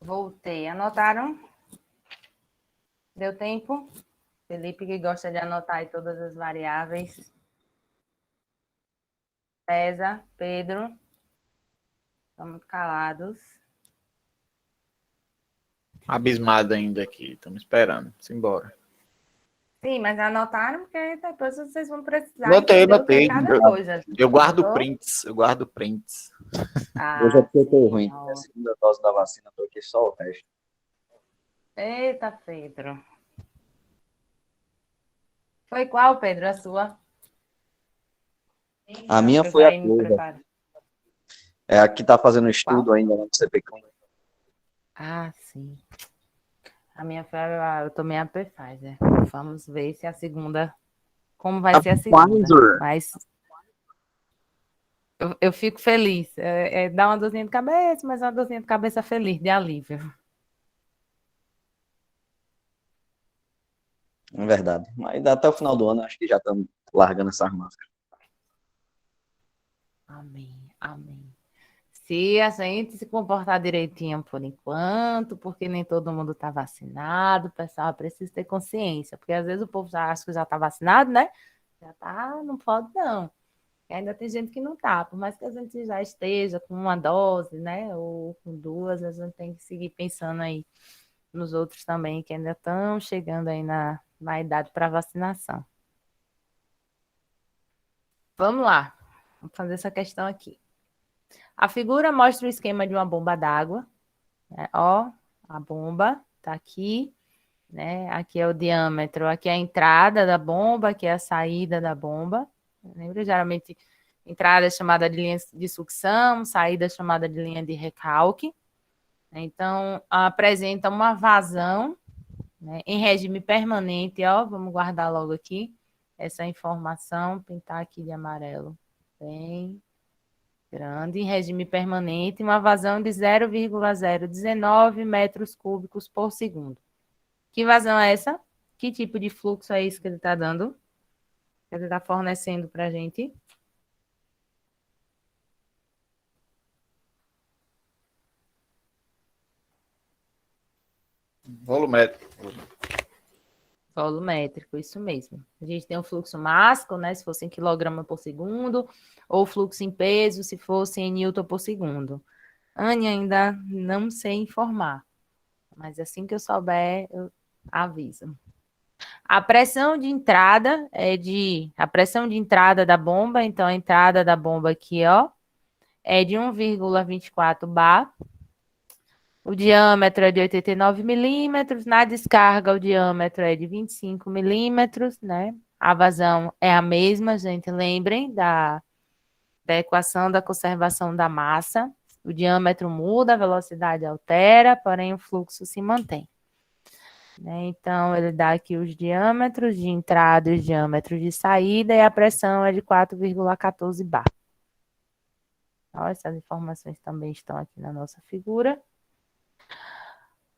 Voltei. Anotaram? Deu tempo? Felipe que gosta de anotar aí todas as variáveis. César, Pedro. Estão muito calados. Abismado ainda aqui, estamos esperando. Simbora. Sim, mas anotaram porque depois vocês vão precisar Anotei, entender o que é anotei. cada coisa. Eu guardo Anotou? prints, eu guardo prints. Hoje é porque eu tô sim, ruim. ó. É a segunda dose da vacina, tô aqui só o resto. Eita, Pedro. Foi qual, Pedro, a sua? A minha Eu foi já a ia me Clover. preparar. É a que tá fazendo estudo Qual? ainda no CPQ. Ah, sim. A minha foi eu tomei a Pfizer. Vamos ver se a segunda. Como vai A ser a segunda. Pfizer. Mas eu fico feliz. Dá uma dorzinha de cabeça, mas uma dorzinha de cabeça feliz, de alívio. É verdade. Mas até o final do ano, acho que já estamos largando essas máscaras. Amém, amém. Se a gente se comportar direitinho por enquanto, porque nem todo mundo está vacinado, o pessoal precisa ter consciência, porque às vezes o povo já acha que já está vacinado, né? Já tá, não pode não. E ainda tem gente que não tá, por mais que a gente já esteja com uma dose, né? Ou com duas, a gente tem que seguir pensando aí nos outros também, que ainda estão chegando aí na idade para vacinação. Vamos lá, vamos fazer essa questão aqui. A figura mostra o esquema de uma bomba d'água, né? Ó, a bomba tá aqui, né? Aqui é o diâmetro, aqui é a entrada da bomba, aqui é a saída da bomba. Lembra? Geralmente, entrada é chamada de linha de sucção, saída é chamada de linha de recalque. Então, apresenta uma vazão, né, em regime permanente, ó, vamos guardar logo aqui essa informação, pintar aqui de amarelo. Bem grande, em regime permanente, uma vazão de 0,019 metros cúbicos por segundo. Que vazão é essa? Que tipo de fluxo é isso que ele está dando? Que ele está fornecendo para a gente? Volumétrico. Volumétrico, isso mesmo. A gente tem o fluxo mássico, né? Se fosse em quilograma por segundo, ou fluxo em peso, se fosse em newton por segundo. Anne, ainda não sei informar, mas assim que eu souber, eu aviso. A pressão de entrada a pressão de entrada da bomba, então a entrada da bomba aqui, ó, é de 1,24 bar. O diâmetro é de 89 milímetros. Na descarga, o diâmetro é de 25 milímetros, né? A vazão é a mesma, gente. Lembrem da equação da conservação da massa. O diâmetro muda, a velocidade altera, porém o fluxo se mantém. Né? Então, ele dá aqui os diâmetros de entrada e os diâmetros de saída, e a pressão é de 4,14 bar. Então, essas informações também estão aqui na nossa figura.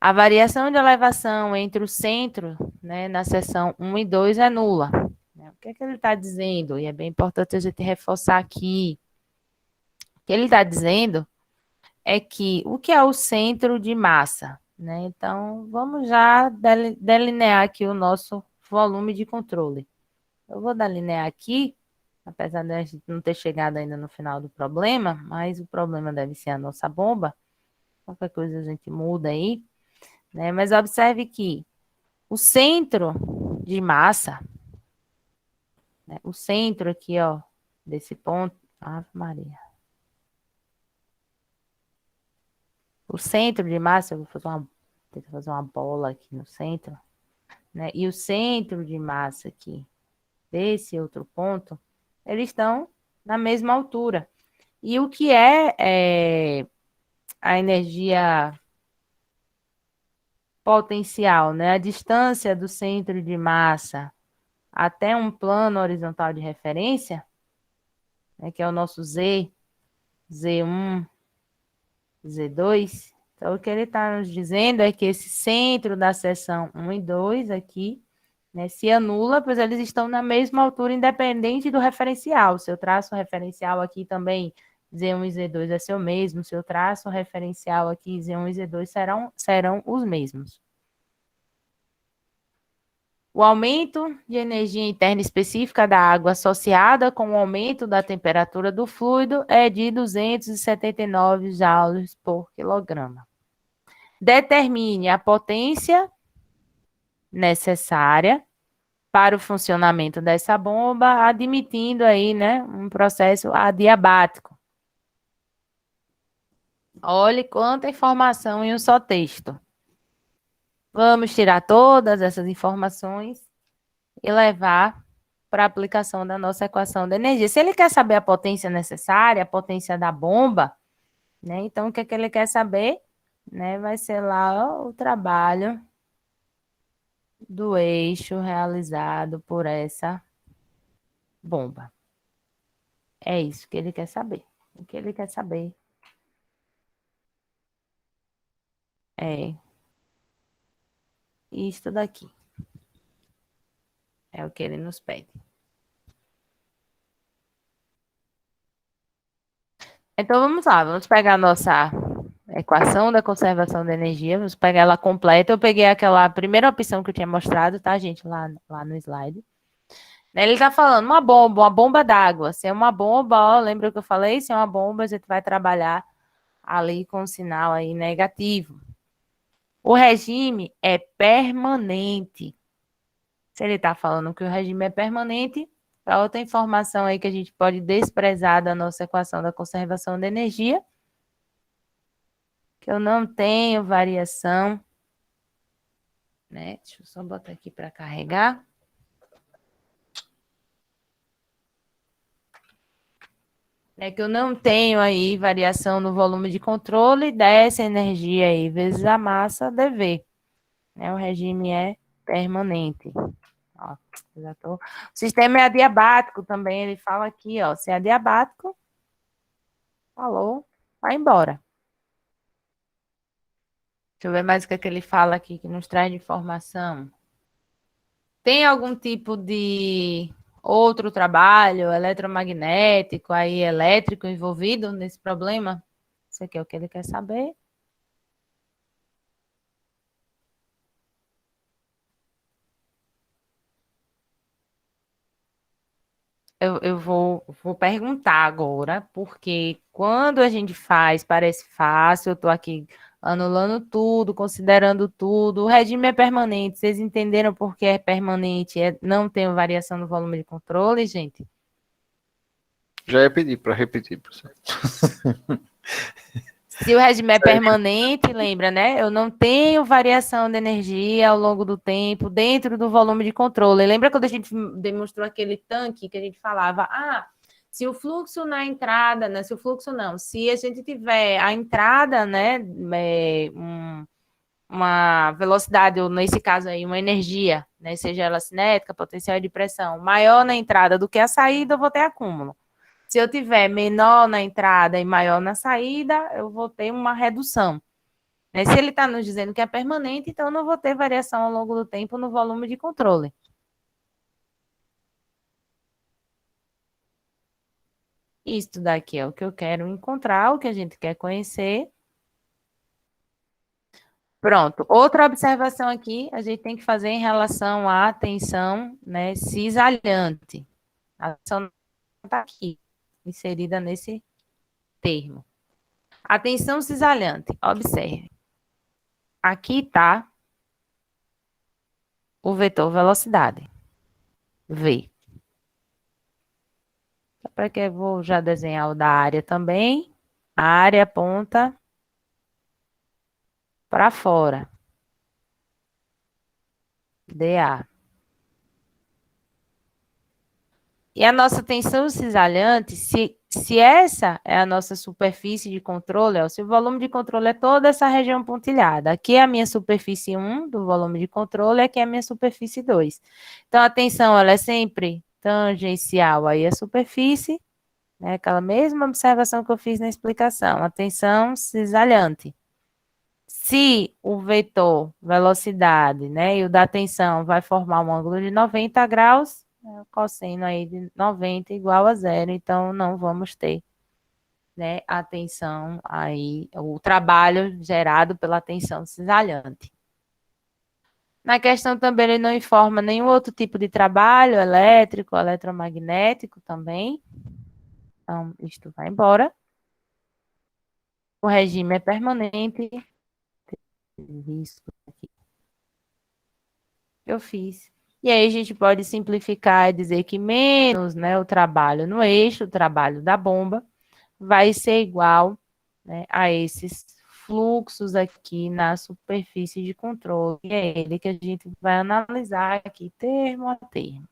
A variação de elevação entre o centro, né, na seção 1 e 2 é nula. O que é que ele está dizendo? E é bem importante a gente reforçar aqui. O que ele está dizendo é que o que é o centro de massa? Né? Então, vamos já delinear aqui o nosso volume de controle. Eu vou delinear aqui, apesar de a gente não ter chegado ainda no final do problema, mas o problema deve ser a nossa bomba. Qualquer coisa a gente muda aí. Né? Mas observe que o centro de massa, né? O centro aqui, ó, desse ponto, Ave Maria. O centro de massa, eu vou tentar fazer uma bola aqui no centro, né? E o centro de massa aqui, desse outro ponto, eles estão na mesma altura. E o que é a energia potencial, né? A distância do centro de massa até um plano horizontal de referência, né, que é o nosso Z, Z1, Z2. Então, o que ele está nos dizendo é que esse centro da seção 1 e 2 aqui, né, se anula, pois eles estão na mesma altura, independente do referencial. Seu traço referencial aqui também, Z1 e Z2 é seu mesmo, seu traço referencial aqui, Z1 e Z2 serão os mesmos. O aumento de energia interna específica da água associada com o aumento da temperatura do fluido é de 279 joules por quilograma. Determine a potência necessária para o funcionamento dessa bomba, admitindo aí, né, um processo adiabático. Olhe quanta informação em um só texto. Vamos tirar todas essas informações e levar para a aplicação da nossa equação de energia. Se ele quer saber a potência necessária, a potência da bomba, né? Então, o que é que ele quer saber? Né? Vai ser lá ó, o trabalho do eixo realizado por essa bomba. É isso que ele quer saber. O que ele quer saber é isto daqui. É o que ele nos pede. Então, vamos lá. Vamos pegar a nossa equação da conservação da energia. Vamos pegar ela completa. Eu peguei aquela primeira opção que eu tinha mostrado, tá, gente? Lá no slide. Ele está falando uma bomba d'água. Se é uma bomba, ó, lembra que eu falei? Se é uma bomba, a gente vai trabalhar ali com o sinal aí negativo. O regime é permanente. Se ele está falando que o regime é permanente, é outra informação aí que a gente pode desprezar da nossa equação da conservação da energia, que eu não tenho variação, né? Deixa eu só botar aqui para carregar. É que eu não tenho aí variação no volume de controle dessa energia aí, vezes a massa dV. Né? O regime é permanente. Ó, já tô... O sistema é adiabático também, ele fala aqui, ó. Se é adiabático, falou, vai embora. Deixa eu ver mais o que, é que ele fala aqui, que nos traz de informação. Tem algum tipo de outro trabalho eletromagnético, aí elétrico envolvido nesse problema? Isso aqui é o que ele quer saber. Eu vou perguntar agora, porque quando a gente faz, parece fácil, eu estou aqui anulando tudo, considerando tudo. O regime é permanente. Vocês entenderam por que é permanente? Não tem variação no volume de controle, gente? Já ia pedir para repetir, professor. Se o regime é permanente, lembra, né? Eu não tenho variação de energia ao longo do tempo dentro do volume de controle. Lembra quando a gente demonstrou aquele tanque que a gente falava, se o fluxo na entrada, né? Se o fluxo não, se a gente tiver a entrada, né? Uma velocidade, ou nesse caso aí, uma energia, né? Seja ela cinética, potencial de pressão, maior na entrada do que a saída, eu vou ter acúmulo. Se eu tiver menor na entrada e maior na saída, eu vou ter uma redução. Né? Se ele está nos dizendo que é permanente, então eu não vou ter variação ao longo do tempo no volume de controle. Isso daqui é o que eu quero encontrar, o que a gente quer conhecer. Pronto. Outra observação aqui, a gente tem que fazer em relação à tensão, né, cisalhante. A tensão está aqui, inserida nesse termo. A tensão cisalhante, observe. Aqui está o vetor velocidade, V. Para que eu vou já desenhar o da área também. A área aponta para fora. dA. E a nossa tensão cisalhante, se essa é a nossa superfície de controle, ó, se o volume de controle é toda essa região pontilhada, aqui é a minha superfície 1 do volume de controle, aqui é a minha superfície 2. Então, a tensão ela é sempre tangencial aí à superfície, né, aquela mesma observação que eu fiz na explicação, a tensão cisalhante. Se o vetor velocidade, né, e o da tensão vai formar um ângulo de 90 graus, o cosseno aí de 90 igual a zero, então não vamos ter, né, a tensão aí, o trabalho gerado pela tensão cisalhante. Na questão também ele não informa nenhum outro tipo de trabalho, elétrico, eletromagnético também. Então, isto vai embora. O regime é permanente. Isso aqui eu fiz. E aí a gente pode simplificar e dizer que menos, né, o trabalho no eixo, o trabalho da bomba, vai ser igual, né, a esses fluxos aqui na superfície de controle. E é ele que a gente vai analisar aqui termo a termo.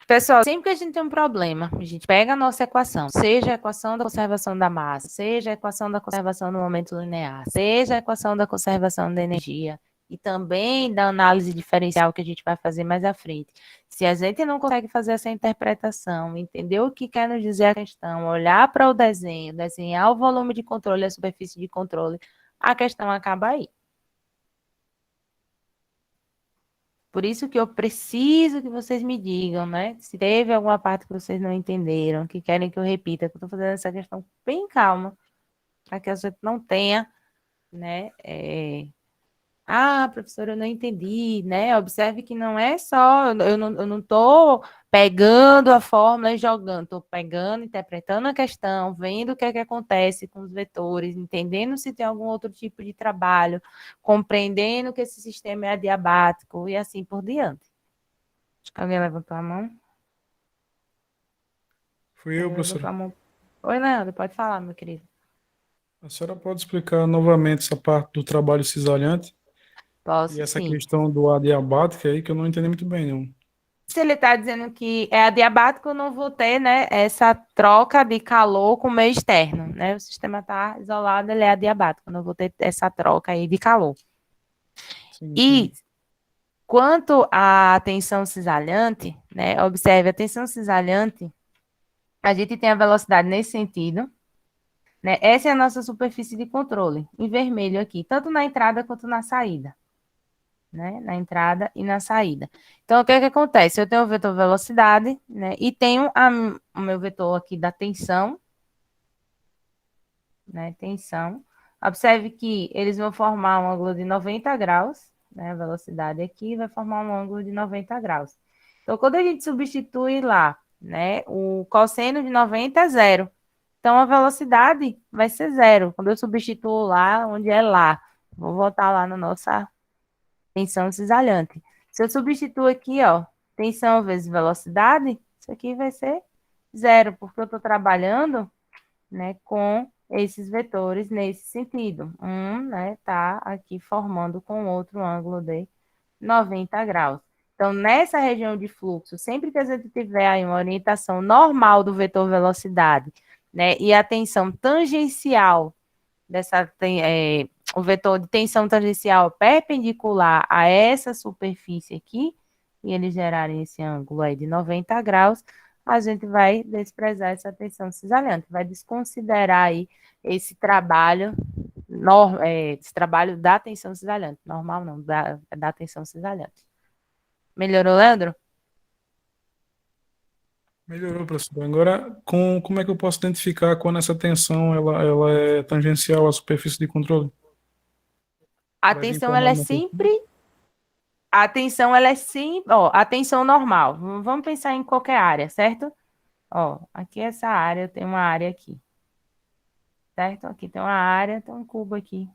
Pessoal, sempre que a gente tem um problema, a gente pega a nossa equação, seja a equação da conservação da massa, seja a equação da conservação do momento linear, seja a equação da conservação da energia, e também da análise diferencial que a gente vai fazer mais à frente. Se a gente não consegue fazer essa interpretação, entender o que quer nos dizer a questão, olhar para o desenho, desenhar o volume de controle, a superfície de controle, a questão acaba aí. Por isso que eu preciso que vocês me digam, né? Se teve alguma parte que vocês não entenderam, que querem que eu repita, que eu estou fazendo essa questão bem calma, para que a gente não tenha, né? Professora, eu não entendi, né? Observe que não é só, eu não estou pegando a fórmula e jogando, estou pegando, interpretando a questão, vendo o que é que acontece com os vetores, entendendo se tem algum outro tipo de trabalho, compreendendo que esse sistema é adiabático e assim por diante. Acho que alguém levantou a mão. Fui eu, Levantou professor. a mão. Oi, Leandro, pode falar, meu querido. A senhora pode explicar novamente essa parte do trabalho cisalhante e Posso, essa sim. questão do adiabático aí que eu não entendi muito bem, não. Se ele está dizendo que é adiabático, eu não vou ter, né, essa troca de calor com o meio externo, né? O sistema está isolado, ele é adiabático, eu não vou ter essa troca aí de calor. Sim, E quanto à tensão cisalhante, né, observe, a tensão cisalhante, a gente tem a velocidade nesse sentido, né? Essa é a nossa superfície de controle, em vermelho aqui, tanto na entrada quanto na saída. né? Na entrada e na saída. Então, o que é que acontece? Eu tenho o vetor velocidade, né? E tenho o meu vetor aqui da tensão, né? Tensão. Observe que eles vão formar um ângulo de 90 graus, né? A velocidade aqui vai formar um ângulo de 90 graus. Então, quando a gente substitui lá, né? O cosseno de 90 é zero. Então, a velocidade vai ser zero. Quando eu substituo lá, onde é lá. Vou voltar lá na nossa tensão cisalhante. Se eu substituo aqui, ó, tensão vezes velocidade, isso aqui vai ser zero, porque eu estou trabalhando, né, com esses vetores nesse sentido. Né, tá aqui formando com outro ângulo de 90 graus. Então, nessa região de fluxo, sempre que a gente tiver aí uma orientação normal do vetor velocidade, né, e a tensão tangencial o vetor de tensão tangencial perpendicular a essa superfície aqui, e eles gerarem esse ângulo aí de 90 graus, a gente vai desprezar essa tensão cisalhante, vai desconsiderar aí esse trabalho, esse trabalho da tensão cisalhante, normal não, da tensão cisalhante. Melhorou, Leandro? Melhorou, professor. Agora, como é que eu posso identificar quando essa tensão ela é tangencial à superfície de controle? A Vai vir tensão, ela é formando uma tensão? sempre... A tensão, ela é sempre... Ó, a tensão normal. Vamos pensar em qualquer área, certo? Ó, aqui essa área, tem uma área aqui. Certo? Aqui tem uma área, tem um cubo aqui.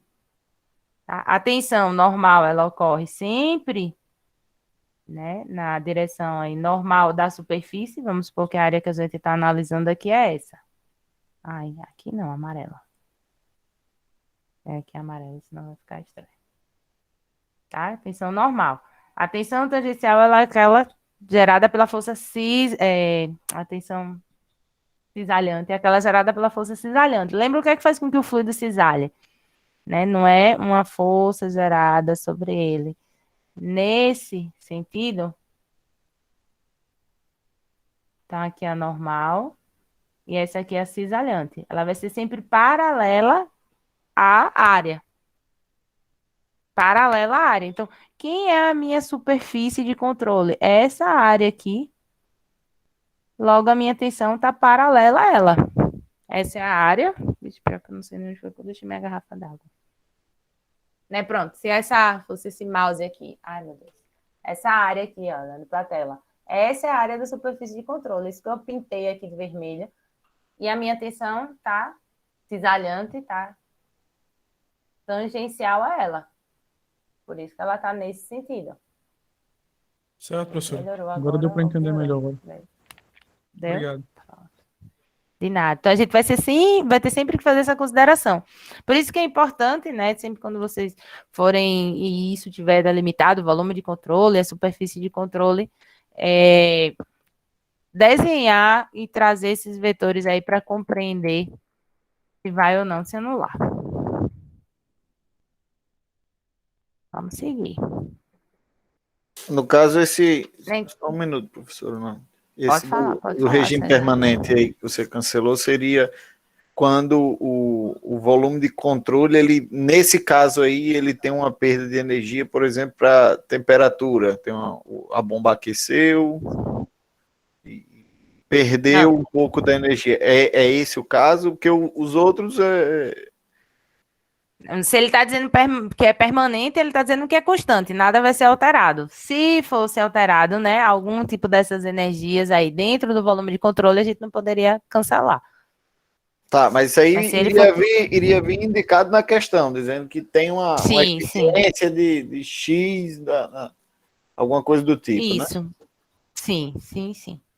Tá? A tensão normal, ela ocorre sempre, né, na direção aí normal da superfície. Vamos supor que a área que a gente está analisando aqui é essa. Ai, aqui não, amarela. É aqui amarela, senão vai ficar estranho. Tá? Tensão normal. A tensão tangencial, ela é aquela gerada pela força a tensão cisalhante, é aquela gerada pela força cisalhante. Lembra o que é que faz com que o fluido cisalhe? Né? Não é uma força gerada sobre ele. Nesse sentido, tá aqui a normal e essa aqui é a cisalhante. Ela vai ser sempre paralela à área. Paralela à área. Então, quem é a minha superfície de controle? É essa área aqui. Logo, a minha tensão está paralela a ela. Essa é a área. Deixa eu ver que eu não sei nem onde foi que eu deixei minha garrafa d'água. Né, pronto. Se essa fosse esse mouse aqui. Ai, meu Deus. Essa área aqui, ó, olhando para a tela. Essa é a área da superfície de controle. Isso que eu pintei aqui de vermelho. E a minha tensão tá cisalhante, tá tangencial a ela. Por isso que ela tá nesse sentido. Certo, professor. Melhorou Agora deu para entender melhor. Agora. Deu? Obrigado. De nada. Então, a gente vai ter sempre que fazer essa consideração. Por isso que é importante, né, sempre quando vocês forem, e isso tiver delimitado, o volume de controle, a superfície de controle, desenhar e trazer esses vetores aí para compreender se vai ou não se anular. Vamos seguir. No caso, esse. Nem- Só um minuto, professor. Não. Pode Esse falar, do regime Sérgio. permanente aí que você cancelou seria quando o volume de controle, ele, nesse caso aí, ele tem uma perda de energia, por exemplo, para temperatura. Tem a bomba aqueceu e perdeu Não. um pouco da energia. É esse o caso? Porque os outros Se ele está dizendo que é permanente, ele está dizendo que é constante, nada vai ser alterado. Se fosse alterado, né, algum tipo dessas energias aí dentro do volume de controle, a gente não poderia cancelar. Tá, mas isso aí Mas se ele iria vir indicado na questão, dizendo que tem uma Sim, eficiência de X, alguma coisa do tipo, né? Isso. Sim.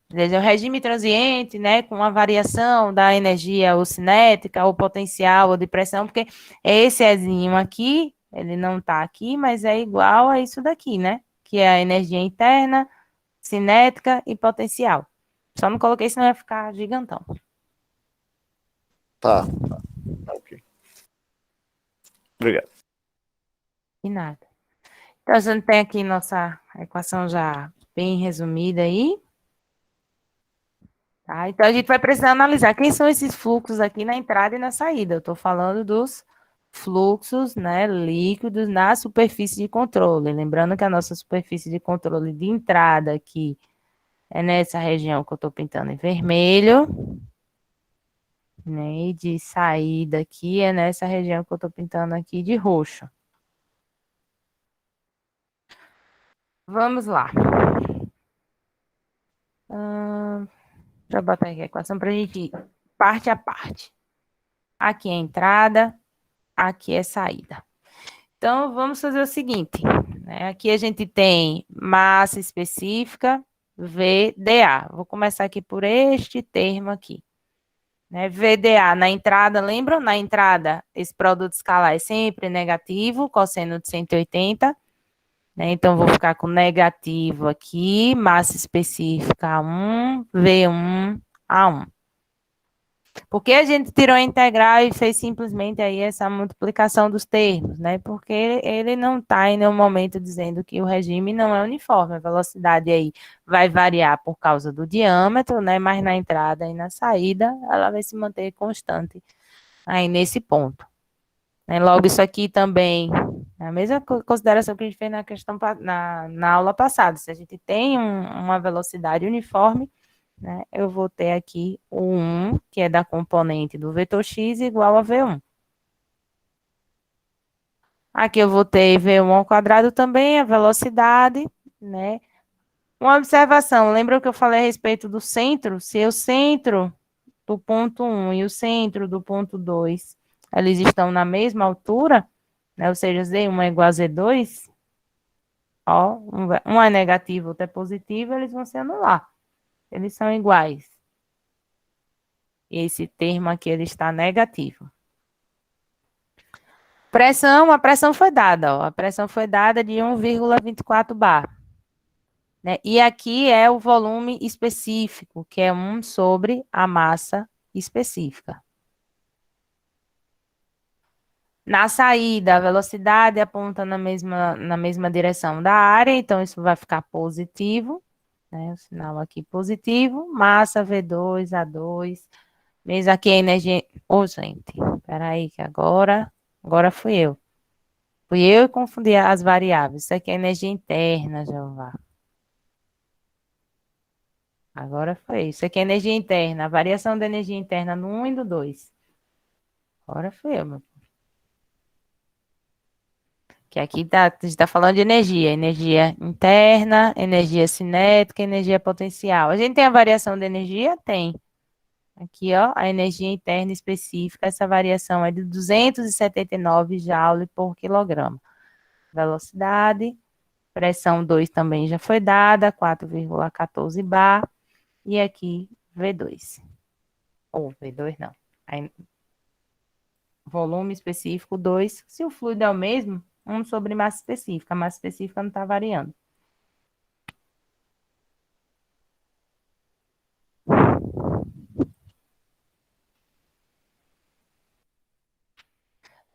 O regime transiente, né, com a variação da energia ou cinética, ou potencial, ou de pressão, porque esse Ezinho aqui, ele não está aqui, mas é igual a isso daqui, né? Que é a energia interna, cinética e potencial. Só não coloquei, senão ia ficar gigantão. Tá. Ok. Obrigado. E nada. Então, a gente tem aqui nossa equação já bem resumida aí. Tá? Então, a gente vai precisar analisar quem são esses fluxos aqui na entrada e na saída. Eu estou falando dos fluxos, né, líquidos na superfície de controle. Lembrando que a nossa superfície de controle de entrada aqui é nessa região que eu estou pintando em vermelho, né, e de saída aqui é nessa região que eu estou pintando aqui de roxo. Vamos lá. Deixa eu botar aqui a equação para a gente ir parte a parte. Aqui é a entrada, aqui é a saída. Então, vamos fazer o seguinte, né? Aqui a gente tem massa específica, VDA. Vou começar aqui por este termo aqui, né? VDA na entrada, lembram? Na entrada, esse produto escalar é sempre negativo, cosseno de 180, né? Então, vou ficar com negativo aqui, massa específica 1, V1, A1. Por que a gente tirou a integral e fez simplesmente aí essa multiplicação dos termos, né? Porque ele não está em nenhum momento dizendo que o regime não é uniforme. A velocidade aí vai variar por causa do diâmetro, né? Mas na entrada e na saída, ela vai se manter constante aí nesse ponto. Né? Logo, isso aqui também é a mesma consideração que a gente fez na questão na aula passada. Se a gente tem uma velocidade uniforme, né, eu vou ter aqui o 1, que é da componente do vetor x, igual a V1. Aqui eu vou ter V1 ao quadrado também, a velocidade, né? Uma observação, lembra que eu falei a respeito do centro? Se o centro do ponto 1 e o centro do ponto 2, eles estão na mesma altura, né? Ou seja, Z1 é igual a Z2, ó, um é negativo, outro é positivo, eles vão se anular. Eles são iguais. Esse termo aqui, ele está negativo. Pressão, a pressão foi dada, ó. A pressão foi dada de 1,24 bar. Né? E aqui é o volume específico, que é 1 sobre a massa específica. Na saída, a velocidade aponta na mesma direção da área, então isso vai ficar positivo, né? O sinal aqui positivo, massa V2, A2, mesmo aqui a energia... Ô, gente, peraí que agora fui eu. Fui eu e confundi as variáveis. Isso aqui é energia interna, Jeová. Agora foi isso. Isso aqui é energia interna, a variação da energia interna no 1 e no 2. Agora foi eu, meu. Que aqui a gente está falando de energia interna, energia cinética, energia potencial. A gente tem a variação de energia? Tem. Aqui, ó, a energia interna específica, essa variação é de 279 joule por quilograma. Velocidade, pressão 2 também já foi dada, 4,14 bar. E aqui, V2. Ou V2 não. Aí, volume específico 2. Se o fluido é o mesmo, 1 sobre massa específica. A massa específica não está variando.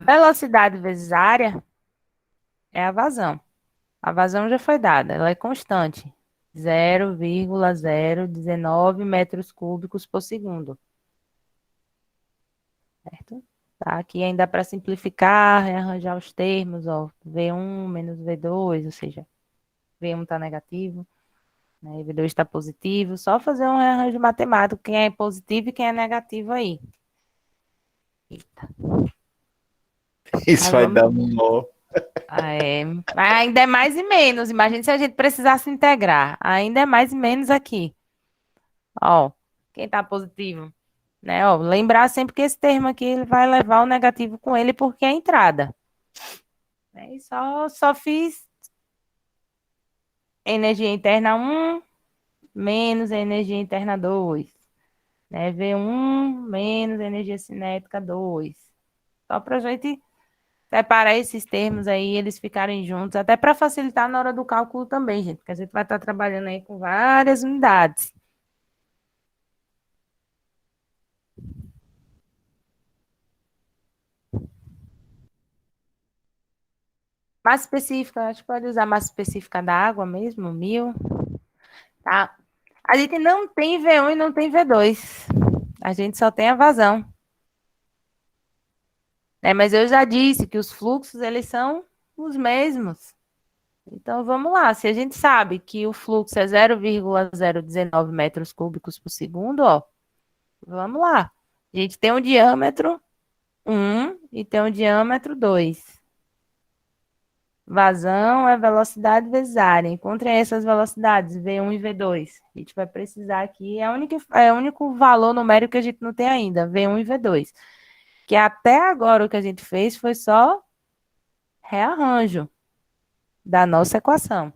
Velocidade vezes área é a vazão. A vazão já foi dada, ela é constante. 0,019 metros cúbicos por segundo. Certo? Tá, aqui ainda para simplificar, rearranjar os termos, ó, V1 menos V2, ou seja, V1 está negativo, né, e V2 está positivo, só fazer um rearranjo matemático, quem é positivo e quem é negativo aí. Eita. Isso vai dar um nó. Mas ainda é mais e menos, imagina se a gente precisasse integrar, ainda é mais e menos aqui. Ó, quem está positivo? Né, ó, lembrar sempre que esse termo aqui ele vai levar o negativo com ele porque é a entrada. Né, e só fiz energia interna 1 menos energia interna 2. Né, V1 menos energia cinética 2. Só para a gente separar esses termos aí, eles ficarem juntos, até para facilitar na hora do cálculo também, gente, porque a gente vai estar trabalhando aí com várias unidades. Massa específica, acho que pode usar massa específica da água mesmo, 1000. Tá? A gente não tem V1 e não tem V2. A gente só tem a vazão. Mas eu já disse que os fluxos, eles são os mesmos. Então, vamos lá. Se a gente sabe que o fluxo é 0,019 metros cúbicos por segundo, ó, vamos lá. A gente tem um diâmetro 1 e tem um diâmetro 2. Vazão é velocidade vezes área. Encontrem essas velocidades, V1 e V2. A gente vai precisar aqui, é o único valor numérico que a gente não tem ainda, V1 e V2. Que até agora o que a gente fez foi só rearranjo da nossa equação.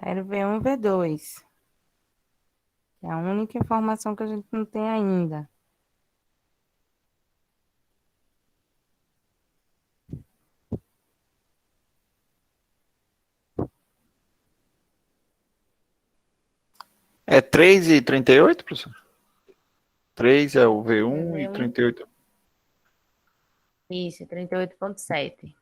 Quero V1 e V2. É a única informação que a gente não tem ainda. É 3,38, professor? 3 é o V1 e V1. 38. Isso, 38,7.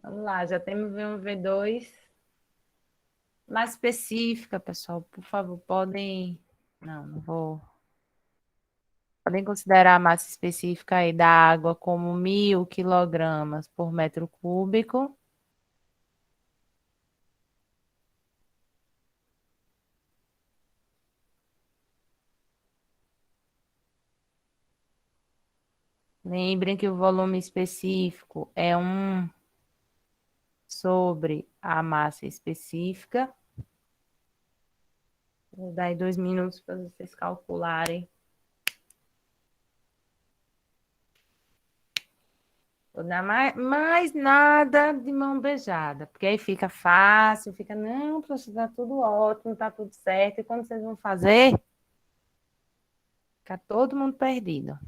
Vamos lá, já temos V1 e V2. Mais específica, pessoal, por favor, podem. Não vou. Podem considerar a massa específica aí da água como 1.000 kg por metro cúbico. Lembrem que o volume específico é 1 sobre a massa específica. Vou dar aí 2 minutos para vocês calcularem. Vou dar mais nada de mão beijada, porque aí fica fácil, fica, não, professor, tá tudo ótimo, tá tudo certo. E quando vocês vão fazer, fica todo mundo perdido.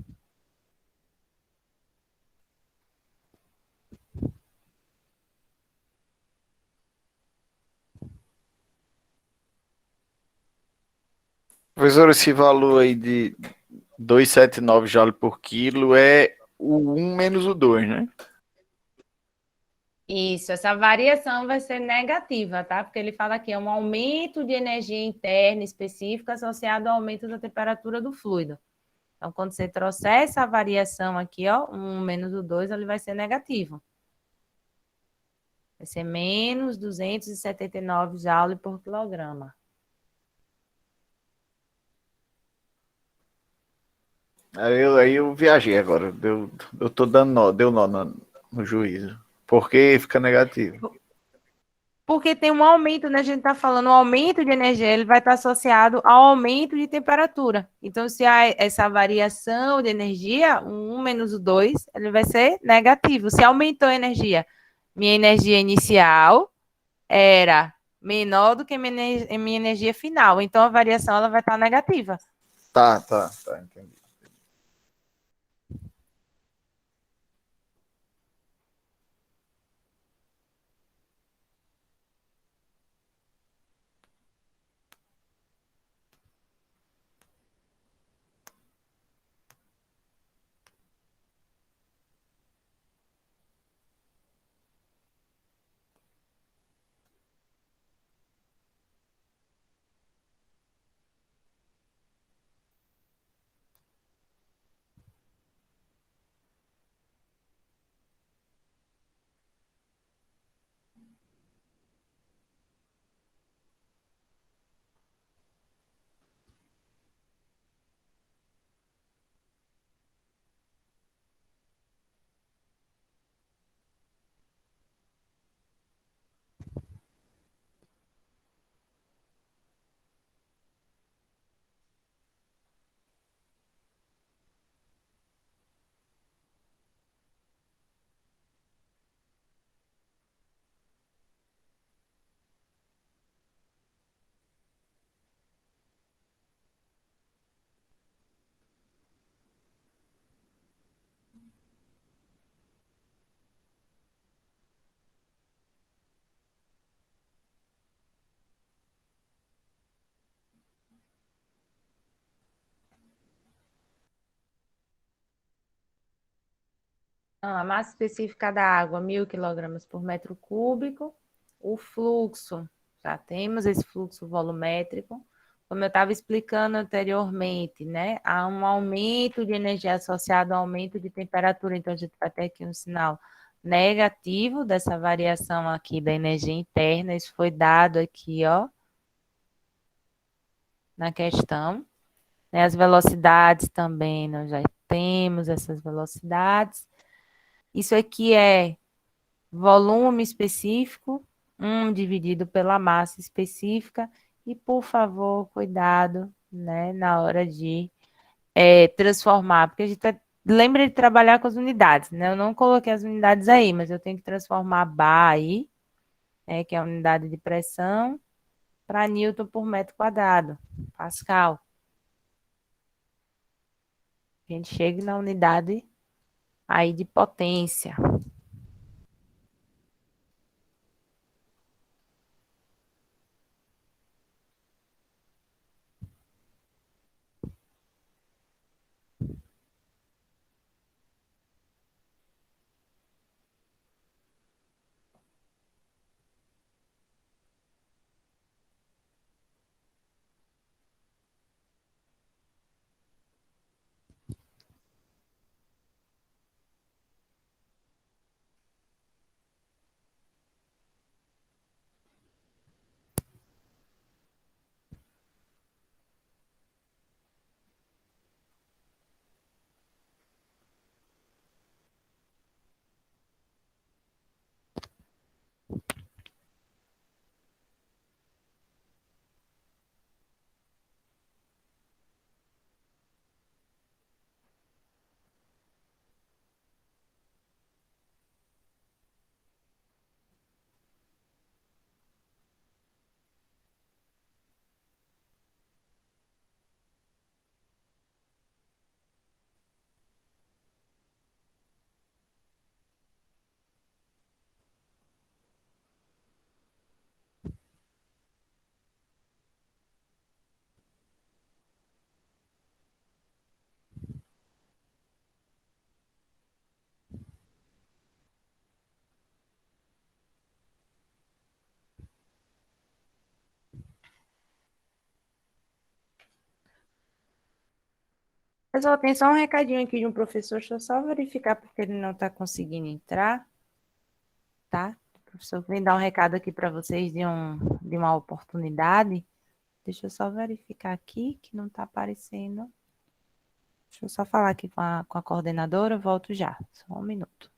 Professor, esse valor aí de 279 joule por quilo é o 1 menos o 2, né? Isso, essa variação vai ser negativa, tá? Porque ele fala aqui, é um aumento de energia interna específica associado ao aumento da temperatura do fluido. Então, quando você trouxer essa variação aqui, ó, 1 menos o 2, ele vai ser negativo. Vai ser menos 279 joule por quilograma. Aí eu viajei agora. Eu tô dando nó, deu nó no juízo. Por que fica negativo? Porque tem um aumento, né? A gente está falando, o aumento de energia, ele vai estar associado ao aumento de temperatura. Então, se há essa variação de energia, o 1 menos o 2, ele vai ser negativo. Se aumentou a energia, minha energia inicial era menor do que minha energia final. Então, a variação ela vai estar negativa. Tá, entendi. A massa específica da água, 1.000 kg por metro cúbico. O fluxo, já temos esse fluxo volumétrico. Como eu estava explicando anteriormente, né? Há um aumento de energia associado ao aumento de temperatura. Então, a gente vai ter aqui um sinal negativo dessa variação aqui da energia interna. Isso foi dado aqui, ó, na questão. Né? As velocidades também, nós já temos essas velocidades. Isso aqui é volume específico, 1 dividido pela massa específica. E, por favor, cuidado, né, na hora de transformar, porque a gente lembra de trabalhar com as unidades, né? Eu não coloquei as unidades aí, mas eu tenho que transformar bar aí, né, que é a unidade de pressão, para Newton por metro quadrado, Pascal. A gente chega na unidade aí de potência. Pessoal, tem só um recadinho aqui de um professor, deixa eu só verificar porque ele não está conseguindo entrar, tá? O professor vem dar um recado aqui para vocês de uma oportunidade. Deixa eu só verificar aqui que não está aparecendo. Deixa eu só falar aqui com a coordenadora, eu volto já. Só um minuto.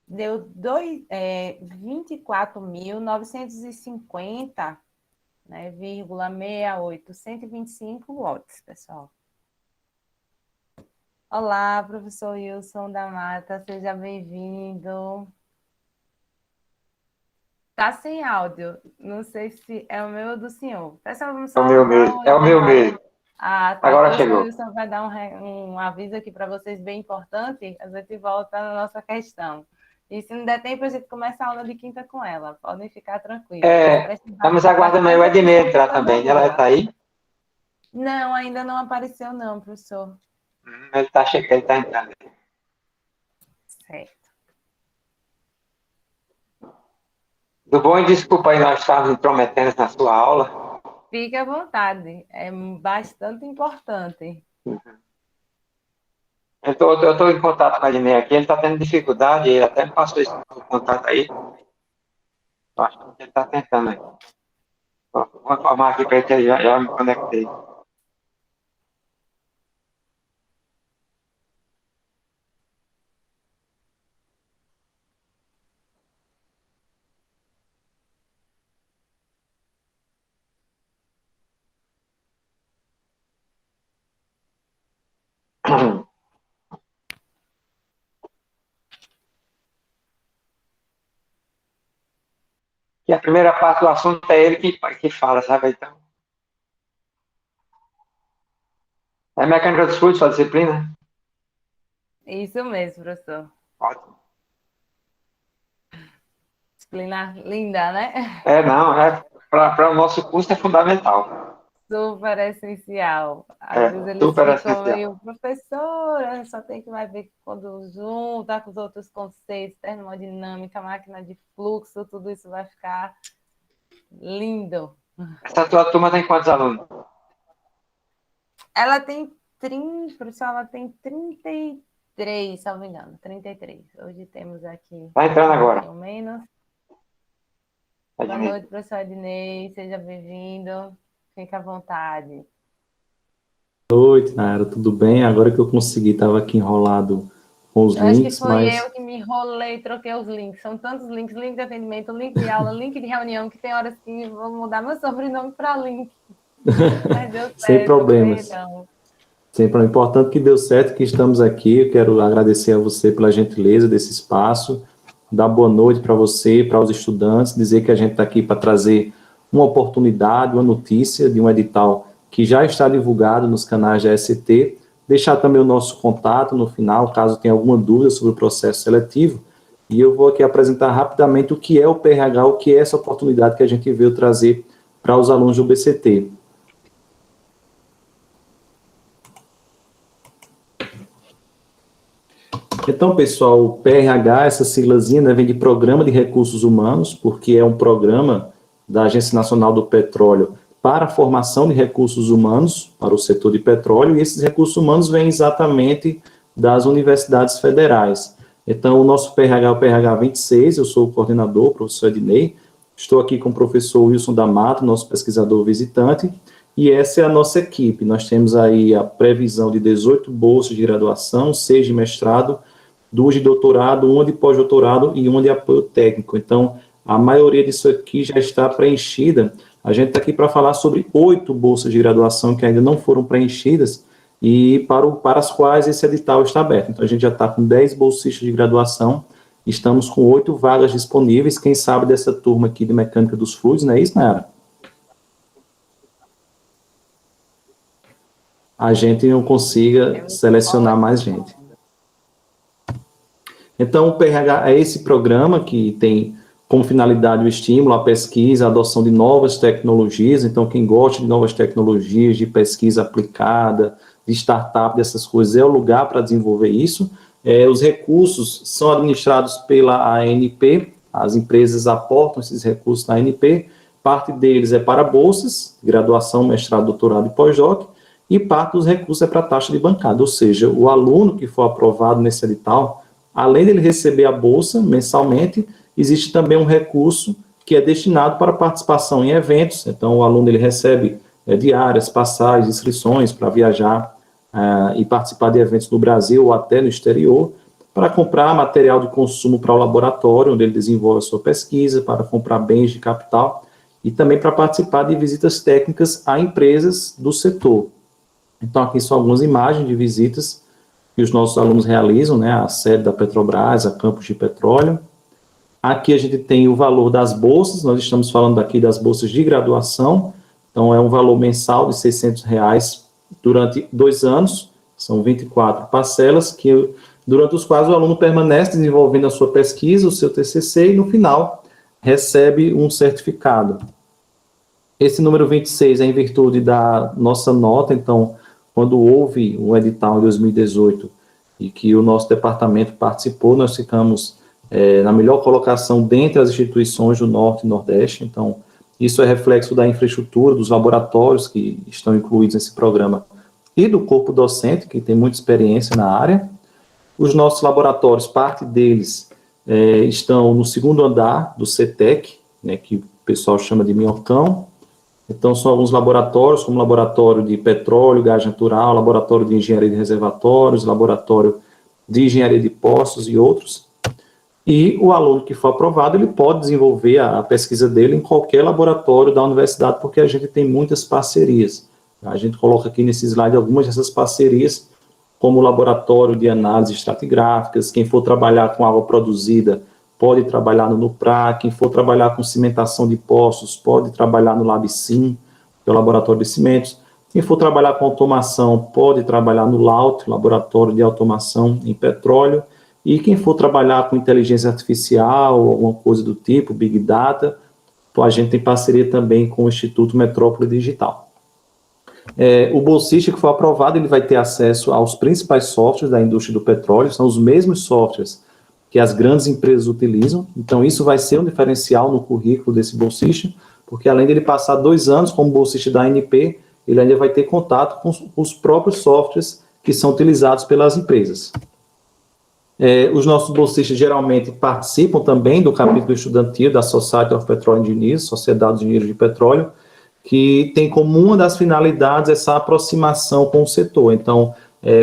deu 24.950, né, 0,68, 125 watts, pessoal. Olá, professor Wilson da Mata, seja bem-vindo. Tá sem áudio, não sei se é o meu ou do senhor. Pessoal, vamos só É o meu mesmo. É o meu mesmo. Ah, tá. Agora O chegou. Wilson vai dar um aviso aqui para vocês bem importante, a gente volta na nossa questão. E se não der tempo, a gente começa a aula de quinta com ela. Podem ficar tranquilos. Estamos aguardando aí o Edmir entrar também. Ela está aí? Não, ainda não apareceu não, professor. Ele está chegando, ele está entrando. Certo. Do bom e desculpa aí, nós estávamos intrometendo na sua aula. Fique à vontade, é bastante importante. Eu estou em contato com o Edmir aqui, ele está tendo dificuldade, ele até me passou esse contato aí. Eu acho que ele está tentando aí. Vou informar aqui para ele que já me conectei. E a primeira parte do assunto é ele que fala, sabe? Então, é mecânica dos fluidos, sua disciplina? Isso mesmo, professor. Ótimo. Disciplina linda, né? Não, para o nosso curso é fundamental. Super essencial. Às vezes eles super ficam essencial. meio, professora, só tem que vai ver quando junta com os outros conceitos, termodinâmica, máquina de fluxo, tudo isso vai ficar lindo. Essa tua turma tem quantos alunos? Ela tem 30, professor, ela tem 33, se não me engano, 33. Hoje temos aqui. Está entrando agora. Pelo menos. Boa noite, professor Ednei, seja bem-vindo. Fique à vontade. Boa noite, Nayara, tudo bem? Agora que eu consegui, estava aqui enrolado com os Eu acho que links, foi mas eu que me enrolei, troquei os links. São tantos links, link de atendimento, link de aula, link de reunião, que tem horas que vou mudar meu sobrenome para link. Mas deu certo, sem problemas. Perdão. Sempre é importante que deu certo, que estamos aqui. Eu quero agradecer a você pela gentileza desse espaço, dar boa noite para você, para os estudantes, dizer que a gente está aqui para trazer uma oportunidade, uma notícia de um edital que já está divulgado nos canais da SCT, deixar também o nosso contato no final, caso tenha alguma dúvida sobre o processo seletivo, e eu vou aqui apresentar rapidamente o que é o PRH, o que é essa oportunidade que a gente veio trazer para os alunos do BCT. Então, pessoal, o PRH, essa siglazinha, né, vem de Programa de Recursos Humanos, porque é um programa da Agência Nacional do Petróleo para a formação de recursos humanos para o setor de petróleo, e esses recursos humanos vêm exatamente das universidades federais. Então, o nosso PRH é o PRH 26, eu sou o coordenador, o professor Ednei, estou aqui com o professor Wilson da Mata, nosso pesquisador visitante, e essa é a nossa equipe. Nós temos aí a previsão de 18 bolsas de graduação, 6 de mestrado, 2 de doutorado, 1 de pós-doutorado e 1 de apoio técnico. Então, a maioria disso aqui já está preenchida. A gente está aqui para falar sobre 8 bolsas de graduação que ainda não foram preenchidas e para as quais esse edital está aberto. Então, a gente já está com 10 bolsistas de graduação, estamos com 8 vagas disponíveis. Quem sabe dessa turma aqui de Mecânica dos Fluidos, não é isso, Nayara? A gente não consiga selecionar mais gente. Então, o PRH é esse programa que tem como finalidade o estímulo à pesquisa, a adoção de novas tecnologias. Então, quem gosta de novas tecnologias, de pesquisa aplicada, de startup, dessas coisas, é o lugar para desenvolver isso. Os recursos são administrados pela ANP, as empresas aportam esses recursos na ANP, parte deles é para bolsas, graduação, mestrado, doutorado e pós-doc, e parte dos recursos é para taxa de bancada, ou seja, o aluno que for aprovado nesse edital, além dele receber a bolsa mensalmente, existe também um recurso que é destinado para participação em eventos. Então, o aluno ele recebe diárias, passagens, inscrições para viajar e participar de eventos no Brasil ou até no exterior, para comprar material de consumo para o laboratório, onde ele desenvolve a sua pesquisa, para comprar bens de capital e também para participar de visitas técnicas a empresas do setor. Então, aqui são algumas imagens de visitas que os nossos alunos realizam, né, a sede da Petrobras, a campus de petróleo. Aqui a gente tem o valor das bolsas, nós estamos falando aqui das bolsas de graduação, então é um valor mensal de R$600 durante 2 anos, são 24 parcelas, durante os quais o aluno permanece desenvolvendo a sua pesquisa, o seu TCC, e no final recebe um certificado. Esse número 26 é em virtude da nossa nota, então, quando houve o edital em 2018 e que o nosso departamento participou, nós ficamos na melhor colocação dentre as instituições do Norte e Nordeste, então, isso é reflexo da infraestrutura, dos laboratórios que estão incluídos nesse programa e do corpo docente, que tem muita experiência na área. Os nossos laboratórios, parte deles estão no 2º andar do CETEC, né, que o pessoal chama de minhocão. Então, são alguns laboratórios, como laboratório de petróleo, gás natural, laboratório de engenharia de reservatórios, laboratório de engenharia de poços e outros. E o aluno que for aprovado, ele pode desenvolver a pesquisa dele em qualquer laboratório da universidade, porque a gente tem muitas parcerias. A gente coloca aqui nesse slide algumas dessas parcerias, como o laboratório de análise estratigráficas, quem for trabalhar com água produzida pode trabalhar no NUPRA, quem for trabalhar com cimentação de poços pode trabalhar no LabCim, que é o laboratório de cimentos, quem for trabalhar com automação pode trabalhar no LAUT, laboratório de automação em petróleo, e quem for trabalhar com inteligência artificial ou alguma coisa do tipo, Big Data, a gente tem parceria também com o Instituto Metrópole Digital. O bolsista que for aprovado, ele vai ter acesso aos principais softwares da indústria do petróleo, são os mesmos softwares que as grandes empresas utilizam, então isso vai ser um diferencial no currículo desse bolsista, porque além dele passar 2 anos como bolsista da ANP, ele ainda vai ter contato com os próprios softwares que são utilizados pelas empresas. Os nossos bolsistas geralmente participam também do capítulo estudantil da Society of Petroleum Engineers, Sociedade dos Engenheiros de Petróleo, que tem como uma das finalidades essa aproximação com o setor. Então,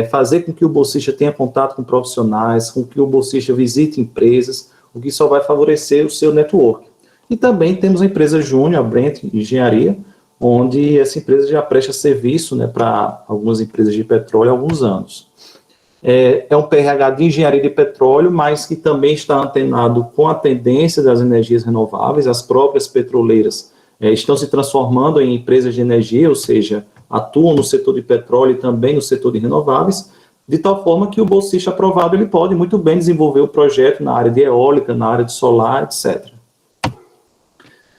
fazer com que o bolsista tenha contato com profissionais, com que o bolsista visite empresas, o que só vai favorecer o seu network. E também temos a empresa Júnior, a Brent Engenharia, onde essa empresa já presta serviço, né, para algumas empresas de petróleo há alguns anos. É um PRH de engenharia de petróleo, mas que também está antenado com a tendência das energias renováveis. As próprias petroleiras estão se transformando em empresas de energia, ou seja, atuam no setor de petróleo e também no setor de renováveis, de tal forma que o bolsista aprovado ele pode muito bem desenvolver o projeto na área de eólica, na área de solar, etc.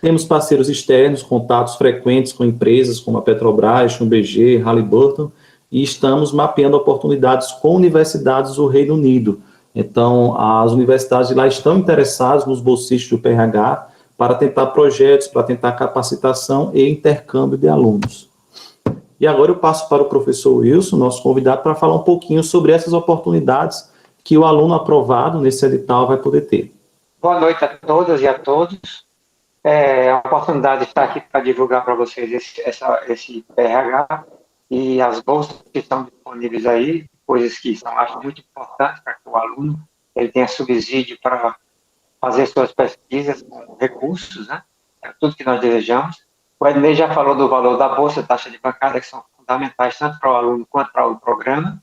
Temos parceiros externos, contatos frequentes com empresas como a Petrobras, Schlumberger, Halliburton, e estamos mapeando oportunidades com universidades do Reino Unido. Então, as universidades de lá estão interessadas nos bolsistas do PRH para tentar projetos, para tentar capacitação e intercâmbio de alunos. E agora eu passo para o professor Wilson, nosso convidado, para falar um pouquinho sobre essas oportunidades que o aluno aprovado nesse edital vai poder ter. Boa noite a todas e a todos. É uma oportunidade de estar aqui para divulgar para vocês esse PRH e as bolsas que estão disponíveis aí, coisas que são, acho, muito importantes para que o aluno ele tenha subsídio para fazer suas pesquisas com recursos, né? É tudo que nós desejamos. O Ednei já falou do valor da bolsa, taxa de bancada, que são fundamentais tanto para o aluno quanto para o programa.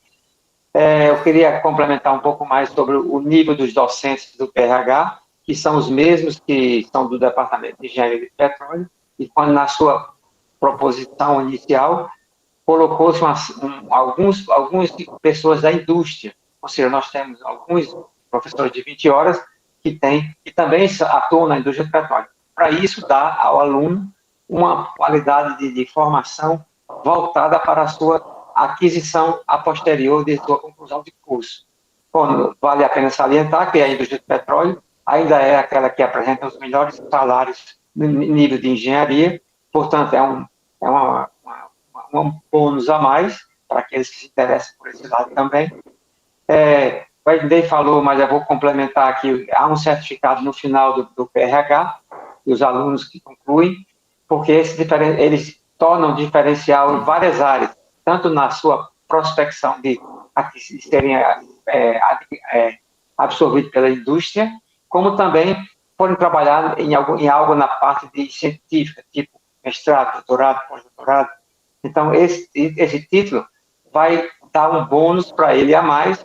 Eu queria complementar um pouco mais sobre o nível dos docentes do PRH, que são os mesmos que são do Departamento de Engenharia de Petróleo, e quando na sua proposição inicial colocou-se algumas pessoas da indústria, ou seja, nós temos alguns professores de 20 horas que também atuam na indústria do petróleo. Para isso, dá ao aluno uma qualidade de formação voltada para a sua aquisição a posterior de sua conclusão de curso. Bom, vale a pena salientar que a indústria do petróleo ainda é aquela que apresenta os melhores salários no nível de engenharia, portanto, é um bônus a mais para aqueles que se interessam por esse lado também. O Ednei falou, mas eu vou complementar aqui, há um certificado no final do PRH, e os alunos que concluem, porque eles tornam diferencial em várias áreas, tanto na sua prospecção de serem absorvido pela indústria, como também podem trabalhar em algo na parte de científica, tipo mestrado, doutorado, pós-doutorado. Então, esse título vai dar um bônus para ele a mais,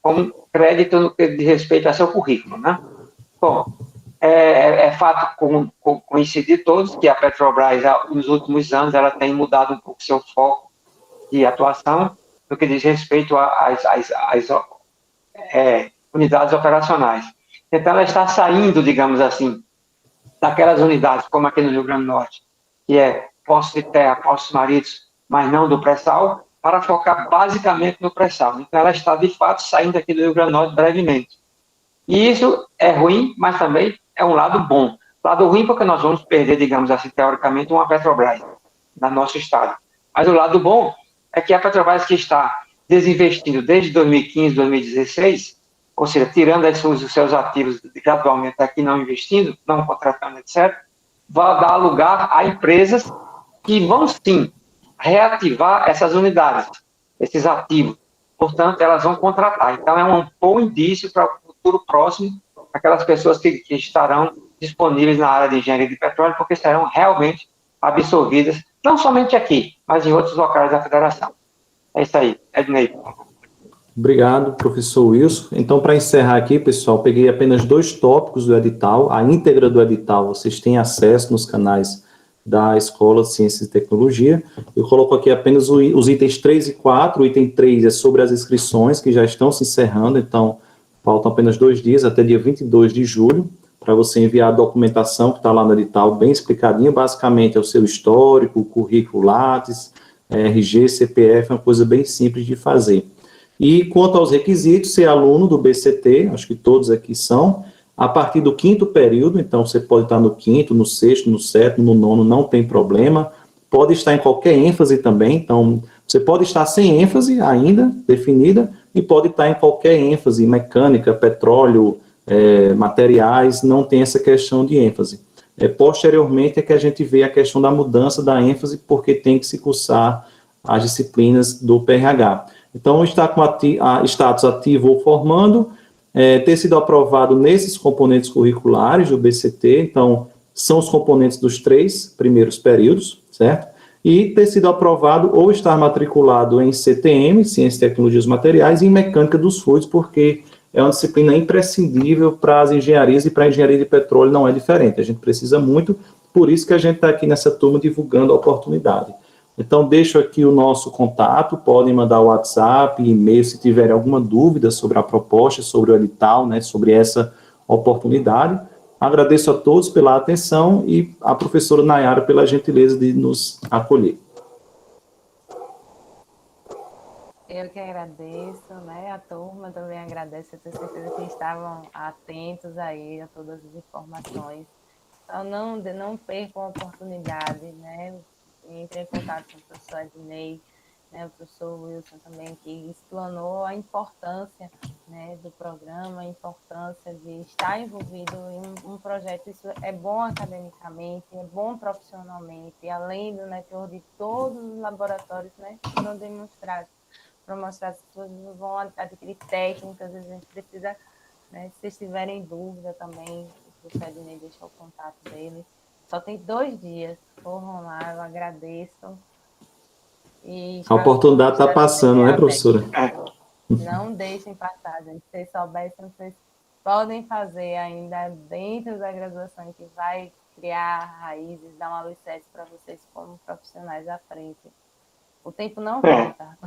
como crédito no que diz respeito a seu currículo, né? Bom, é fato conhecido de todos que a Petrobras, nos últimos anos, ela tem mudado um pouco seu foco de atuação no que diz respeito às unidades operacionais. Então, ela está saindo, digamos assim, daquelas unidades, como aqui no Rio Grande do Norte, que é Poços de Terra, Poços Marítimos, mas não do pré-sal, para focar basicamente no pré-sal. Então, ela está, de fato, saindo aqui do Rio Grande do Norte brevemente. E isso é ruim, mas também é um lado bom. Lado ruim porque nós vamos perder, digamos assim, teoricamente, uma Petrobras no nosso estado. Mas o lado bom é que a Petrobras, que está desinvestindo desde 2015, 2016, ou seja, tirando os seus ativos gradualmente aqui, não investindo, não contratando, etc., vai dar lugar a empresas que vão, sim, reativar essas unidades, esses ativos. Portanto, elas vão contratar. Então, é um bom indício para o futuro próximo, aquelas pessoas que estarão disponíveis na área de engenharia de petróleo, porque serão realmente absorvidas, não somente aqui, mas em outros locais da federação. É isso aí, Ednei. Obrigado, professor Wilson. Então, para encerrar aqui, pessoal, peguei apenas 2 tópicos do edital. A íntegra do edital vocês têm acesso nos canais da Escola de Ciências e Tecnologia. Eu coloco aqui apenas os itens 3 e 4. O item 3 é sobre as inscrições, que já estão se encerrando, então faltam apenas 2 dias, até dia 22 de julho, para você enviar a documentação que está lá no edital, bem explicadinho. Basicamente, é o seu histórico, o currículo Lattes, RG, CPF, é uma coisa bem simples de fazer. E quanto aos requisitos, ser aluno do BCT, acho que todos aqui são, a partir do 5º período, então você pode estar no 5º, no 6º, no 7º, no 9º, não tem problema, pode estar em qualquer ênfase também, então você pode estar sem ênfase ainda definida, e pode estar em qualquer ênfase, mecânica, petróleo, materiais, não tem essa questão de ênfase. Posteriormente é que a gente vê a questão da mudança da ênfase, porque tem que se cursar as disciplinas do PRH. Então, está com status ativo ou formando, ter sido aprovado nesses componentes curriculares do BCT, então, são os componentes dos 3 primeiros períodos, certo? E ter sido aprovado ou estar matriculado em CTM, Ciência e Tecnologias Materiais, e em Mecânica dos Fluidos, porque é uma disciplina imprescindível para as engenharias, e para a engenharia de petróleo não é diferente. A gente precisa muito, por isso que a gente está aqui nessa turma divulgando a oportunidade. Então, deixo aqui o nosso contato, podem mandar o WhatsApp, e-mail, se tiverem alguma dúvida sobre a proposta, sobre o edital, né, sobre essa oportunidade. Agradeço a todos pela atenção e a professora Nayara pela gentileza de nos acolher. Eu que agradeço, né? A turma também agradece, eu tenho certeza que estavam atentos aí a todas as informações. Então, não percam a oportunidade, né? Entre em contato com o professor Ednei, né? O professor Wilson também, que explanou a importância, né, do programa, a importância de estar envolvido em um projeto. Isso é bom academicamente, é bom profissionalmente, e além do network de todos os laboratórios, né, que foram demonstrados, para mostrar que as pessoas vão adquirir técnicas, a gente precisa, né, se vocês tiverem dúvida também, o professor Ednei deixou o contato dele. Só tem 2 dias, corram lá, eu agradeço. E A oportunidade está passando, né, professora? não deixem passar, gente. Se vocês soubessem, vocês podem fazer ainda dentro da graduação, que vai criar raízes, dar um alicerce para vocês como profissionais à frente. O tempo não volta.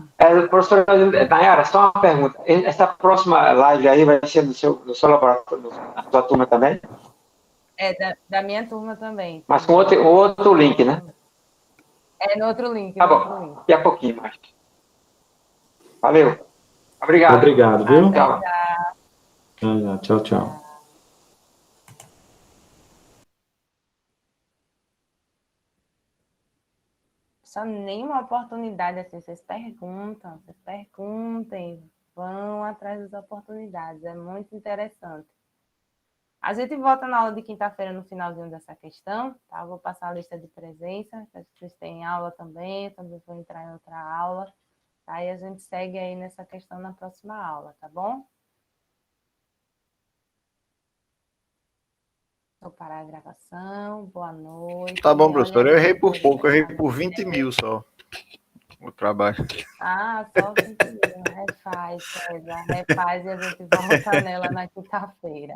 Professora Nayara, só uma pergunta. Essa próxima live aí vai ser do seu laboratório, da sua turma também? É da minha turma também. Mas com outro link, né? É no outro link. Tá bom, daqui a pouquinho mais. Valeu. Obrigado. Obrigado, viu? Tchau. Tchau, tchau. Só nenhuma oportunidade assim, vocês perguntem, vão atrás das oportunidades, é muito interessante. A gente volta na aula de quinta-feira no finalzinho dessa questão, tá? Vou passar a lista de presença, vocês têm aula também, eu também vou entrar em outra aula, tá? E a gente segue aí nessa questão na próxima aula, tá bom? Vou parar a gravação. Boa noite. Tá bom, Olha, professor. Eu errei por pouco, eu errei obrigada. por 20 mil só. O trabalho. Ah, só 20 mil. Refaz, César. Refaz e a gente volta nela na quinta-feira.